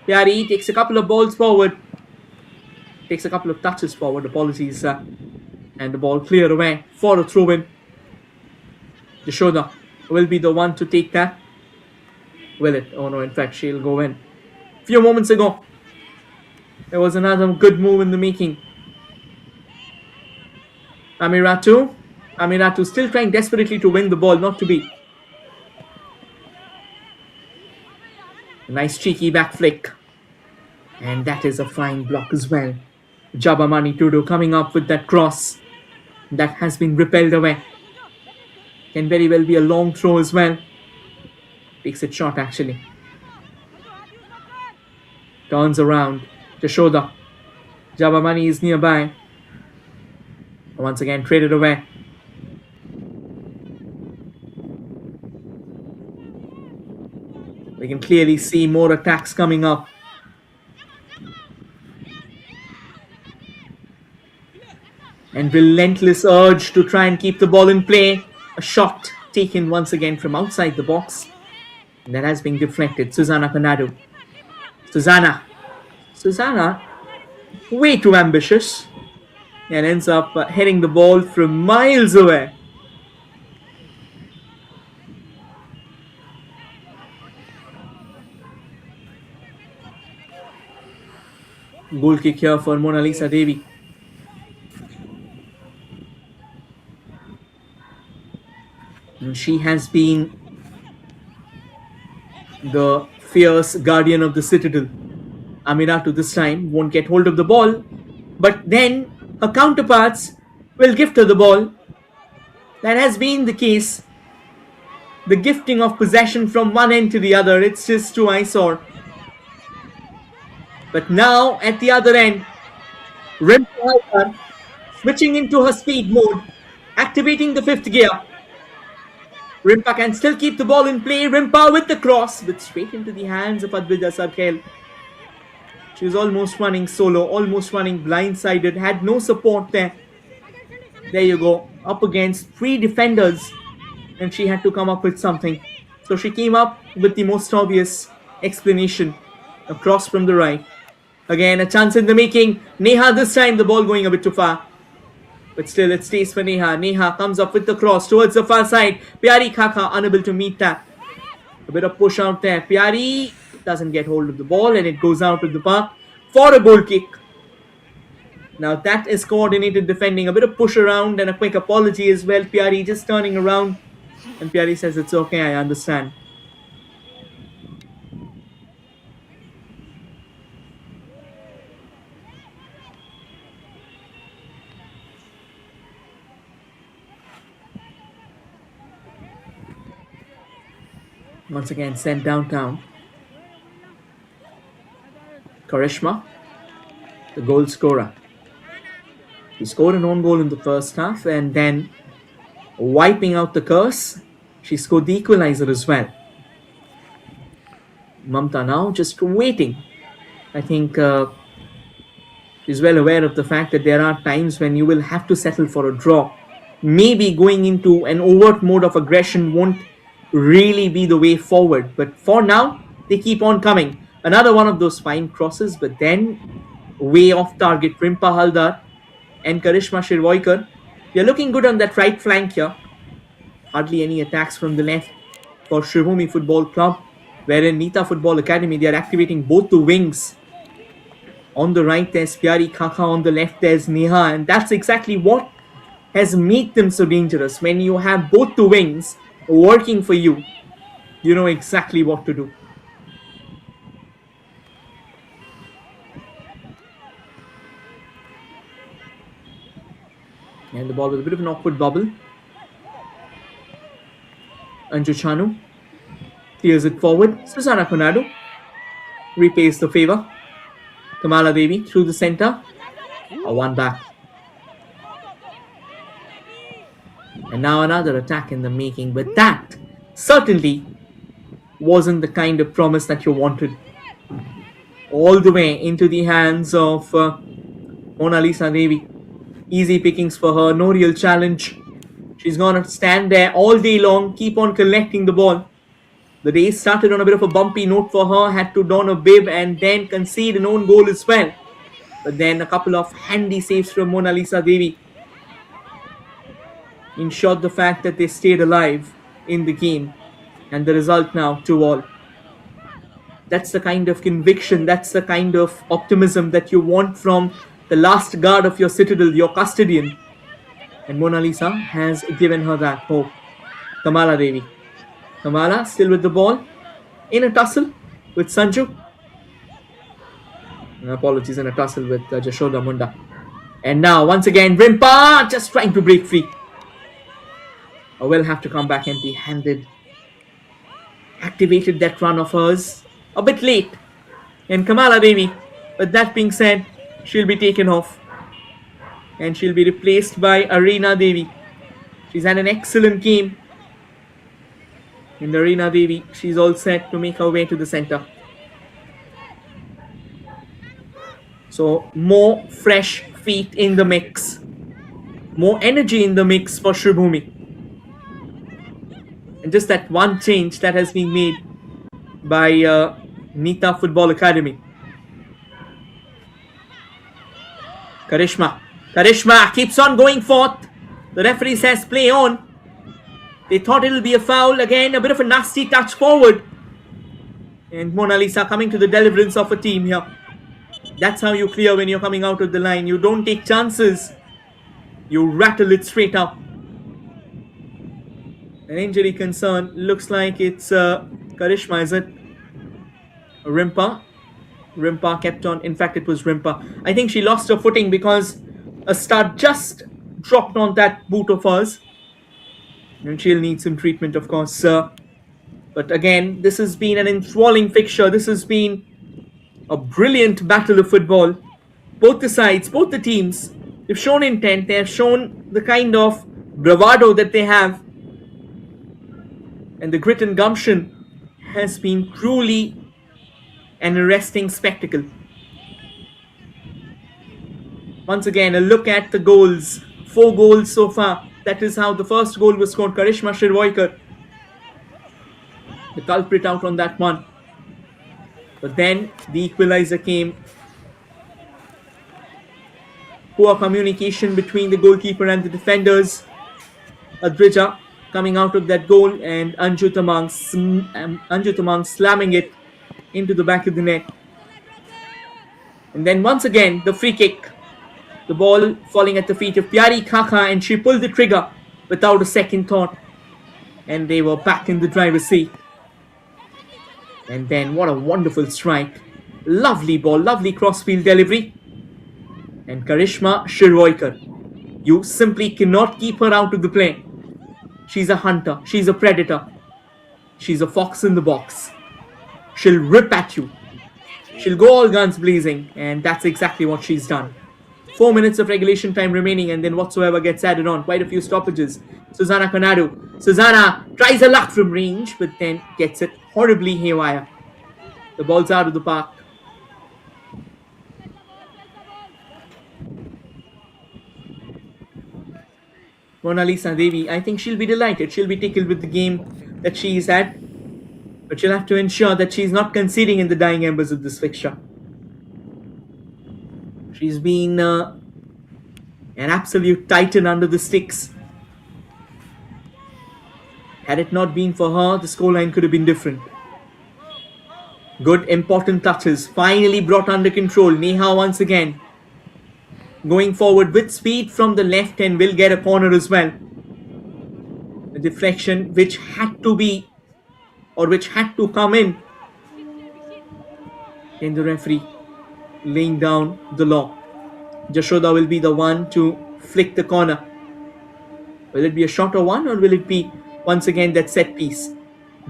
[SPEAKER 1] Pyari takes a couple of balls forward. Takes a couple of touches forward. Apologies. And the ball cleared away for a throw-in. Jashoda will be the one to take that. Will it? Oh no, in fact, she'll go in. A few moments ago, there was another good move in the making. Amiratu still trying desperately to win the ball, not to be. A nice cheeky back flick. And that is a fine block as well. Jabamani Tudu coming up with that cross. That has been repelled away. Can very well be a long throw as well. Takes it short actually. Turns around. Jashoda. Jabamani is nearby. Once again, traded away. We can clearly see more attacks coming up. And relentless urge to try and keep the ball in play. A shot taken once again from outside the box. And that has been deflected. Susanna Canado. Susanna, way too ambitious. And ends up hitting the ball from miles away. Goal kick here for Mona Lisa Devi. And she has been the fierce guardian of the citadel. Amiratu this time won't get hold of the ball, but then her counterparts will gift her the ball. That has been the case. The gifting of possession from one end to the other, it's just too eyesore. But now at the other end, Rimpa switching into her speed mode, activating the fifth gear. Rimpa can still keep the ball in play. Rimpa with the cross, but straight into the hands of Advija Sarkhel. She was almost running solo, almost running blindsided, had no support there. There you go, up against 3 defenders, and she had to come up with something. So she came up with the most obvious explanation. A cross from the right. Again, a chance in the making. Neha this time, the ball going a bit too far. But still, it stays for Neha. Neha comes up with the cross towards the far side. Pyari Khaka unable to meet that. A bit of push out there. Pyari doesn't get hold of the ball and it goes out of the park for a goal kick. Now that is coordinated defending. A bit of push around and a quick apology as well. Pyari just turning around. And Pyari says, it's okay, I understand. Once again sent downtown. Karishma, the goal scorer. He scored an own goal in the first half and then wiping out the curse, she scored the equalizer as well. Mamta now just waiting. I think she's well aware of the fact that there are times when you will have to settle for a draw. Maybe going into an overt mode of aggression won't really be the way forward. But for now, they keep on coming. Another one of those fine crosses, but then way off target. Rimpa Haldar and Karishma Shirvoikar. They're looking good on that right flank here. Hardly any attacks from the left for Sribhumi Football Club. Wherein Nita Football Academy, they are activating both the wings. On the right, there's Pyari Khaka. On the left, there's Neha. And that's exactly what has made them so dangerous. When you have both the wings working for you, you know exactly what to do. And the ball with a bit of an awkward bubble. Anju Chanu clears it forward. Susanna Conado repays the favor. Kamala Devi through the center. A one back. And now another attack in the making. But that certainly wasn't the kind of promise that you wanted. All the way into the hands of Mona Lisa Devi. Easy pickings for her. No real challenge. She's going to stand there all day long. Keep on collecting the ball. The day started on a bit of a bumpy note for her. Had to don a bib and then concede an own goal as well. But then a couple of handy saves from Mona Lisa Devi ensured the fact that they stayed alive in the game. And the result now 2-2. That's the kind of conviction, that's the kind of optimism that you want from the last guard of your citadel, your custodian. And Mona Lisa has given her that hope. Kamala Devi. Kamala still with the ball. In a tussle with Sanju. Apologies, in a tussle with Jashoda Munda. And now once again Rimpa just trying to break free. Will have to come back empty-handed. Activated that run of hers a bit late. And Kamala Devi, with that being said, She'll be taken off and she'll be replaced by Arena Devi. She's had an excellent game in Arena Devi. She's all set to make her way to the center. So more fresh feet in the mix. More energy in the mix for Sribhumi. And just that one change that has been made by Nita Football Academy. Karishma keeps on going forth. The referee says play on. They thought it'll be a foul. Again, a bit of a nasty touch forward. And Mona Lisa coming to the deliverance of a team here. That's how you clear when you're coming out of the line. You don't take chances. You rattle it straight up. An injury concern. Looks like it's Karishma, is it? Rimpa kept on. In fact, it was Rimpa. I think she lost her footing because a stud just dropped on that boot of hers. And she'll need some treatment, of course. But again, this has been an enthralling fixture. This has been a brilliant battle of football. Both the sides, both the teams, they've shown intent. They have shown the kind of bravado that they have. And the grit and gumption has been truly an arresting spectacle. Once again, a look at the goals. 4 goals so far. That is how the first goal was scored. Karishma Shirvoikar, the culprit, out on that one. But then the equalizer came. Poor communication between the goalkeeper and the defenders. Adrija coming out of that goal, and Anju Tamang slamming it into the back of the net. And then once again, the free kick. The ball falling at the feet of Pyari Khaka, and she pulled the trigger without a second thought. And they were back in the driver's seat. And then what a wonderful strike. Lovely ball, lovely crossfield delivery. And Karishma Shirvoikar, you simply cannot keep her out of the play. She's a hunter, she's a predator. She's a fox in the box. She'll rip at you. She'll go all guns blazing, and that's exactly what she's done. 4 minutes of regulation time remaining, and then whatsoever gets added on. Quite a few stoppages. Susanna Kanadu. Susanna tries her luck from range, but then gets it horribly haywire. The ball's out of the park. Mona Lisa Devi, I think she'll be delighted. She'll be tickled with the game that she's had. But she'll have to ensure that she's not conceding in the dying embers of this fixture. She's been an absolute titan under the sticks. Had it not been for her, the scoreline could have been different. Good, important touches. Finally brought under control. Neha once again going forward with speed from the left, and will get a corner as well. A deflection which had to be, or which had to come in. And the referee laying down the law. Jashoda will be the one to flick the corner. Will it be a shorter one, or will it be once again that set piece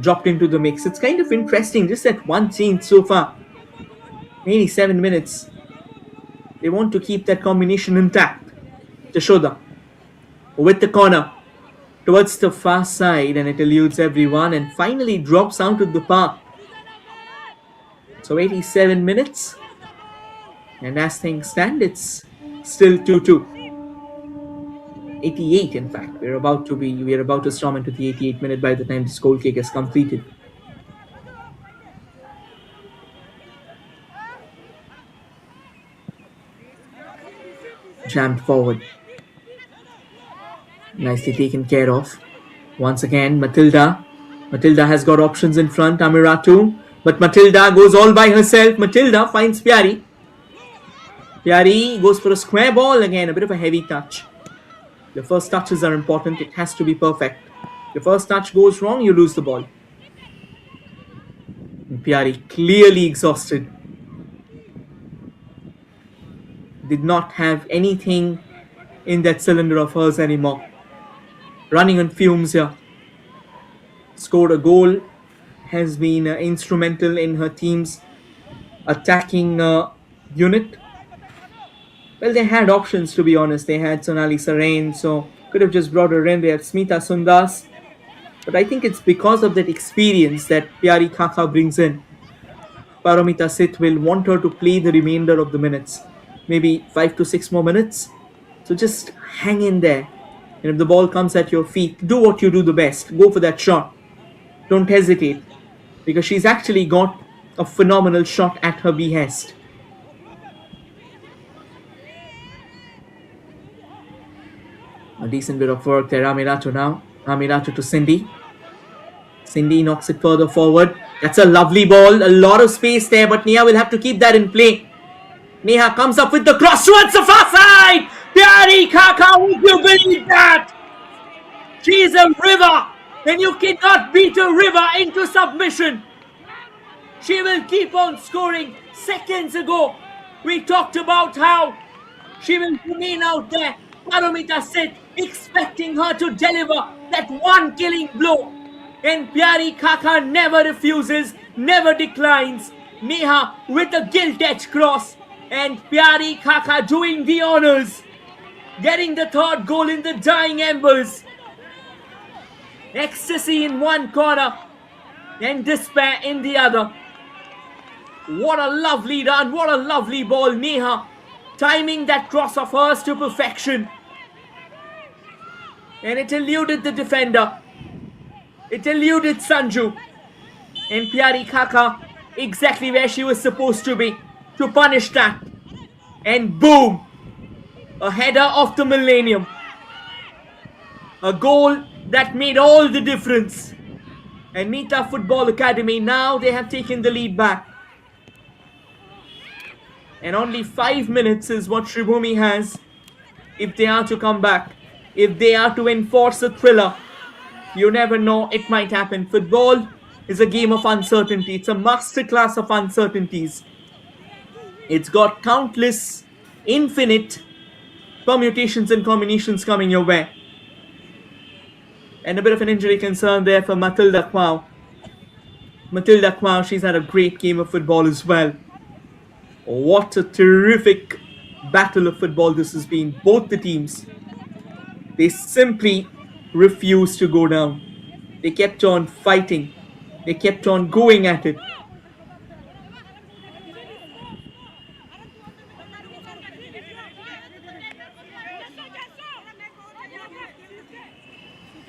[SPEAKER 1] dropped into the mix? It's kind of interesting, just that one change so far. 87 minutes. They want to keep that combination intact. Jashoda with the corner towards the far side, and it eludes everyone and finally drops out of the park. So 87 minutes, and as things stand, it's still 2-2. 88, in fact. We are about to storm into the 88th minute by the time this goal kick is completed. Jammed forward. Nicely taken care of. Once again, Matilda. Matilda has got options in front. Amira too. But Matilda goes all by herself. Matilda finds Pyari. Pyari goes for a square ball. Again, a bit of a heavy touch. The first touches are important. It has to be perfect. The first touch goes wrong, you lose the ball. And Pyari, clearly exhausted. Did not have anything in that cylinder of hers anymore. Running on fumes here. Scored a goal. Has been instrumental in her team's attacking unit. Well, they had options to be honest. They had Sonali Sarain, so could have just brought her in. They have Smita Sundas. But I think it's because of that experience that Pyari Kaka brings in. Paramita Sith will want her to play the remainder of the minutes. Maybe 5 to 6 more minutes. So just hang in there. And if the ball comes at your feet, do what you do the best. Go for that shot. Don't hesitate. Because she's actually got a phenomenal shot at her behest. A decent bit of work there. Amiratu now. Amiratu to Cindy. Cindy knocks it further forward. That's a lovely ball. A lot of space there, but Neha will have to keep that in play. Neha comes up with the cross towards the far side. Pyari Kaka, would you believe that? She's a river, and you cannot beat a river into submission. She will keep on scoring. Seconds ago, we talked about how she will remain out there. Paramita Seth expecting her to deliver that one killing blow. And Pyari Kaka never refuses, never declines. Neha with a gilt-edged cross. And Pyari Kaka doing the honors. Getting the third goal in the dying embers. Ecstasy in one corner and despair in the other. What a lovely run, what a lovely ball. Neha timing that cross of hers to perfection. And it eluded the defender. It eluded Sanju. And Pyari Kaka exactly where she was supposed to be to punish that. And boom! A header of the millennium. A goal that made all the difference. And Nita Football Academy, now they have taken the lead back. And only 5 minutes is what Sribhumi has if they are to come back. If they are to enforce a thriller. You never know, it might happen. Football is a game of uncertainty. It's a masterclass of uncertainties. It's got countless, infinite permutations and combinations coming your way. And a bit of an injury concern there for Matilda Kwao. Matilda Kwao, she's had a great game of football as well. What a terrific battle of football this has been. Both the teams, they simply refused to go down. They kept on fighting. They kept on going at it.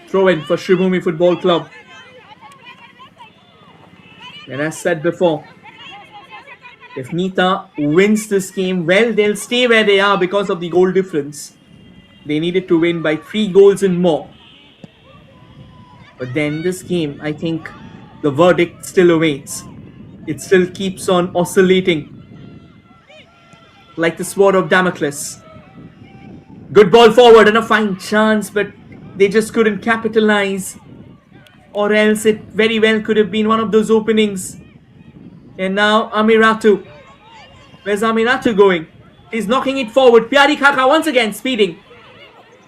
[SPEAKER 1] Throw in for Sribhumi Football Club. And as said before, if Nita wins this game, well, they'll stay where they are because of the goal difference. They needed to win by 3 goals and more. But then this game, I think the verdict still awaits. It still keeps on oscillating. Like the sword of Damocles. Good ball forward and a fine chance, but they just couldn't capitalize. Or else it very well could have been one of those openings. And now Amiratu. Where's Amiratu going? He's knocking it forward. Pyari Kaka once again speeding.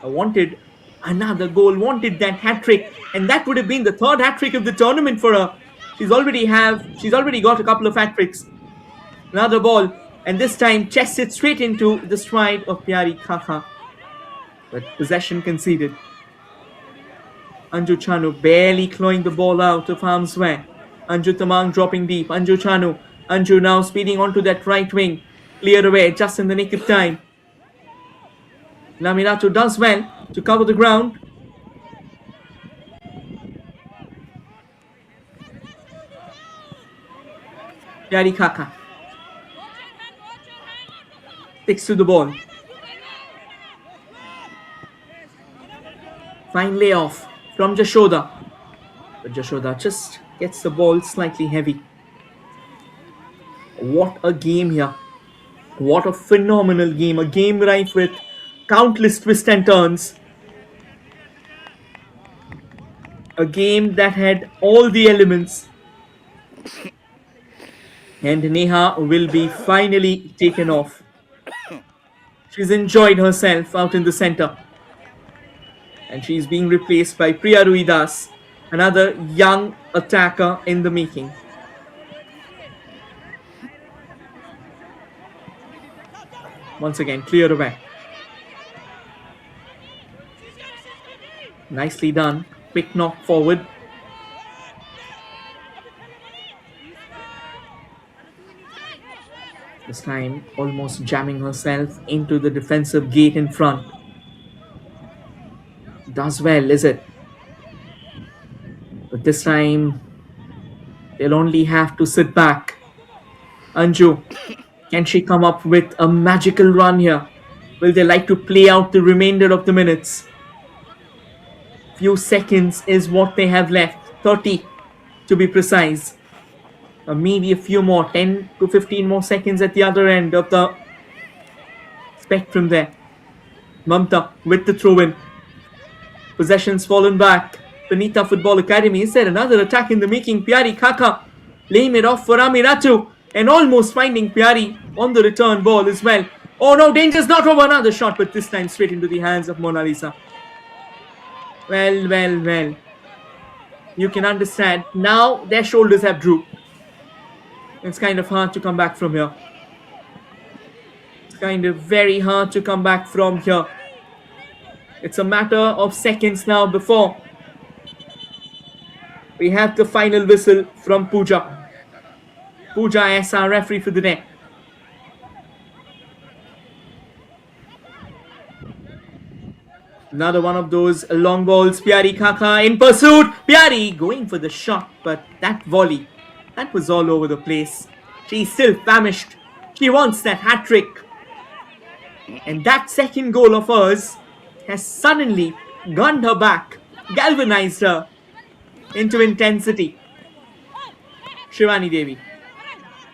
[SPEAKER 1] I wanted another goal, wanted that hat-trick. And that would have been the 3rd hat-trick of the tournament for her. She's already got a couple of hat-tricks. Another ball. And this time chested straight into the stride of Pyari Kaka. But possession conceded. Anju Chanu barely clawing the ball out of harm's way. Anju Tamang dropping deep. Anju Chanu. Anju now speeding onto that right wing. Clear away just in the nick of time. Lamiratu does well to cover the ground. Pyari Kaka sticks to the ball. Fine layoff from Jashoda. But Jashoda just gets the ball slightly heavy. What a game here. What a phenomenal game. A game rife with countless twists and turns. A game that had all the elements. And Neha will be finally taken off. She's enjoyed herself out in the center. And she's being replaced by Priya Ruidas, another young attacker in the making. Once again, cleared away. Nicely done. Quick knock forward. This time, almost jamming herself into the defensive gate in front. Does well, is it? But this time, they'll only have to sit back. Anju, can she come up with a magical run here? Will they like to play out the remainder of the minutes? Few seconds is what they have left. 30 to be precise. Or maybe a few more. 10 to 15 more seconds at the other end of the spectrum there. Mamta with the throw-in. Possessions fallen back. The Nita Football Academy. Is there another attack in the making? Pyari Kaka laying it off for Amiratu. And almost finding Pyari on the return ball as well. Oh no, danger's not over. Another shot, but this time straight into the hands of Mona Lisa. Well. You can understand. Now their shoulders have drooped. It's kind of hard to come back from here. It's kind of very hard to come back from here. It's a matter of seconds now before we have the final whistle from Pooja. Pooja as our referee for the day. Another one of those long balls. Pyari Kaka in pursuit. Pyari going for the shot, but that volley, that was all over the place. She's still famished. She wants that hat-trick. And that second goal of hers has suddenly gunned her back, galvanized her into intensity. Shivani Devi.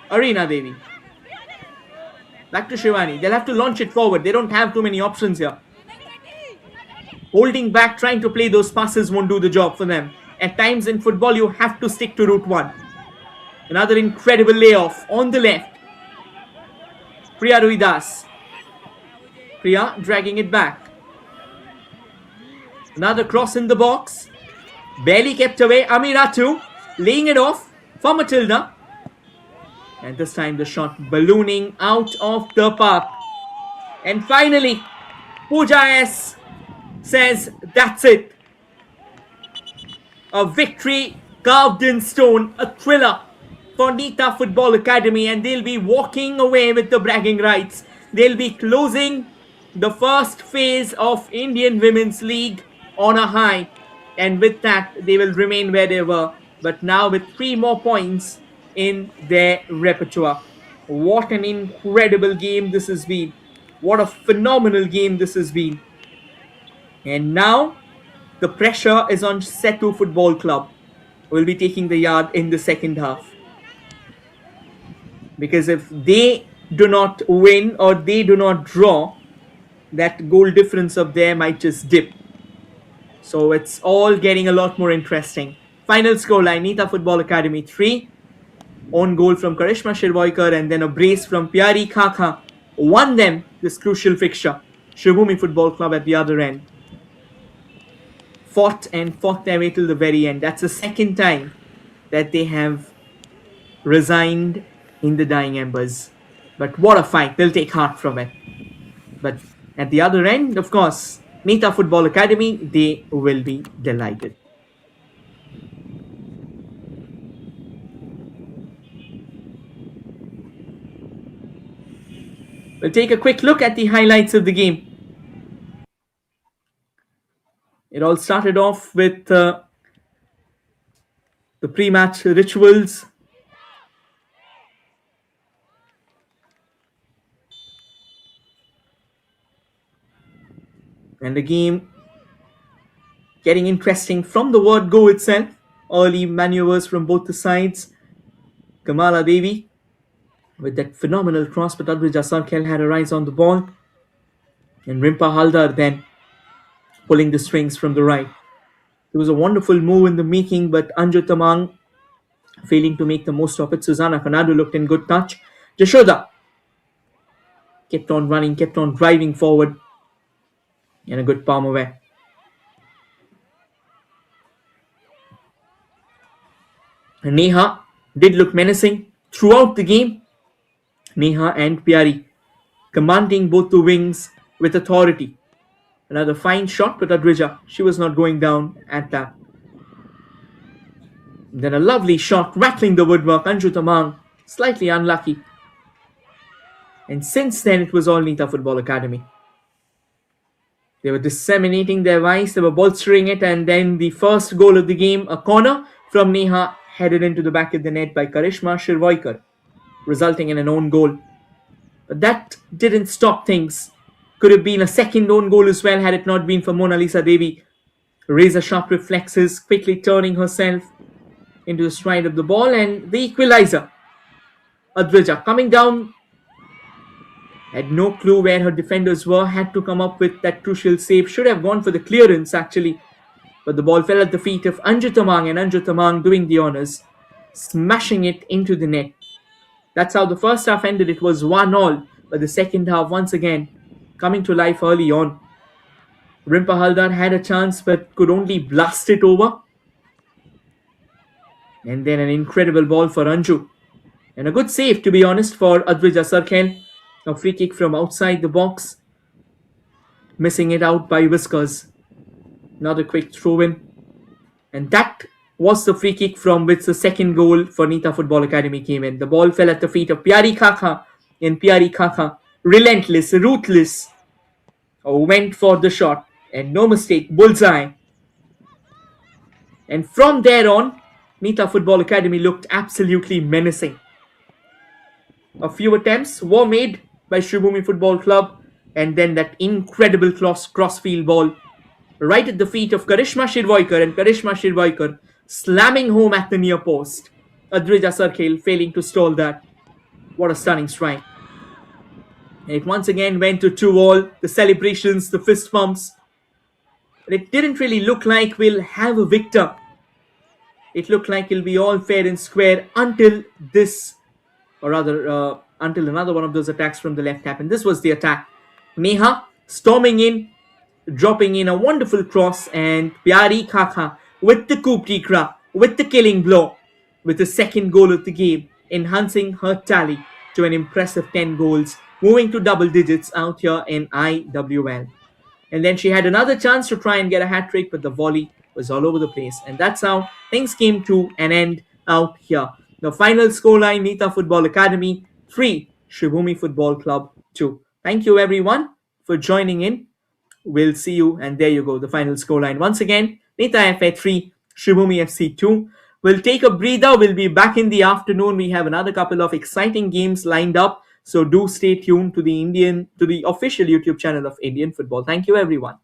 [SPEAKER 1] Arena Devi. Back to Shivani. They'll have to launch it forward. They don't have too many options here. Holding back, trying to play those passes won't do the job for them. At times in football, you have to stick to route one. Another incredible layoff on the left. Priya Ruidas. Priya dragging it back. Another cross in the box. Barely kept away. Amiratu laying it off for Matilda. And this time the shot ballooning out of the park. And finally, Pooja S says that's it. A victory carved in stone, a thriller for Nita Football Academy, and they'll be walking away with the bragging rights. They'll be closing the first phase of Indian Women's League on a high, and with that they will remain where they were, but now with 3 more points in their repertoire. What an incredible game this has been. What a phenomenal game this has been. And now the pressure is on Setu Football Club, who will be taking the yard in the second half. Because if they do not win or they do not draw, that goal difference of there might just dip. So it's all getting a lot more interesting. Final scoreline, Nita Football Academy 3. Own goal from Karishma Shirvoikar and then a brace from Pyari Kaka won them this crucial fixture. Sribhumi Football Club at the other end fought their way till the very end. That's the second time that they have resigned in the dying embers. But what a fight. They'll take heart from it. But at the other end, of course, Nita Football Academy, they will be delighted. We'll take a quick look at the highlights of the game. It all started off with the pre-match rituals. And the game getting interesting from the word go itself. Early maneuvers from both the sides. Kamala Devi with that phenomenal cross, but Advija Sarkel had her eyes on the ball. And Rimpa Haldar then pulling the strings from the right. It was a wonderful move in the making, but Anju Tamang failing to make the most of it. Susanna Kanadu looked in good touch. Jashoda kept on running, kept on driving forward. And a good palm away. And Neha did look menacing throughout the game. Neha and Pyari commanding both the wings with authority. Another fine shot, but Adrija, she was not going down at that. Then a lovely shot, rattling the woodwork. Anju Tamang, slightly unlucky. And since then, it was all Nita Football Academy. They were disseminating their vice, they were bolstering it, and then the first goal of the game, a corner from Neha, headed into the back of the net by Karishma Shirvoikar, resulting in an own goal. But that didn't stop things. Could have been a second own goal as well had it not been for Mona Lisa Devi. Razor-sharp reflexes, quickly turning herself into the stride of the ball, and the equalizer. Adrija coming down, had no clue where her defenders were, had to come up with that crucial save, should have gone for the clearance actually, but the ball fell at the feet of Anju Tamang, and Anju Tamang doing the honours, smashing it into the net. That's how the first half ended. It was 1-1, but the second half once again coming to life early on. Rimpa Haldar had a chance but could only blast it over. And then an incredible ball for Anju. And a good save, to be honest, for Adrija Sarkel. A free kick from outside the box. Missing it out by Whiskers. Another quick throw in. And that was the free kick from which the second goal for Nita Football Academy came in. The ball fell at the feet of Pyari Kaka. And Pyari Kaka, relentless, ruthless, went for the shot. And no mistake, bullseye. And from there on, Nita Football Academy looked absolutely menacing. A few attempts were made by Sribhumi Football Club, and then that incredible crossfield ball right at the feet of Karishma Shirvoikar, and Karishma Shirvoikar slamming home at the near post. Adrija Sarkel failing to stall that. What a stunning strike. And it once again went to 2-2, the celebrations, the fist pumps. But it didn't really look like we'll have a victor. It looked like it'll be all fair and square until this, or rather, until another one of those attacks from the left happened. This was the attack. Neha storming in, dropping in a wonderful cross, and Pyari Kaka with the coup de grace, with the killing blow, with the second goal of the game, enhancing her tally to an impressive 10 goals, moving to double digits out here in IWL. And then she had another chance to try and get a hat-trick, but the volley was all over the place. And that's how things came to an end out here. The final scoreline, Nita Football Academy 3, Sribhumi Football Club 2. Thank you everyone for joining in. We'll see you, and there you go, the final scoreline. Once again, Nita FA 3, Sribhumi FC 2. We'll take a breather. We'll be back in the afternoon. We have another couple of exciting games lined up. So do stay tuned to the official YouTube channel of Indian Football. Thank you everyone.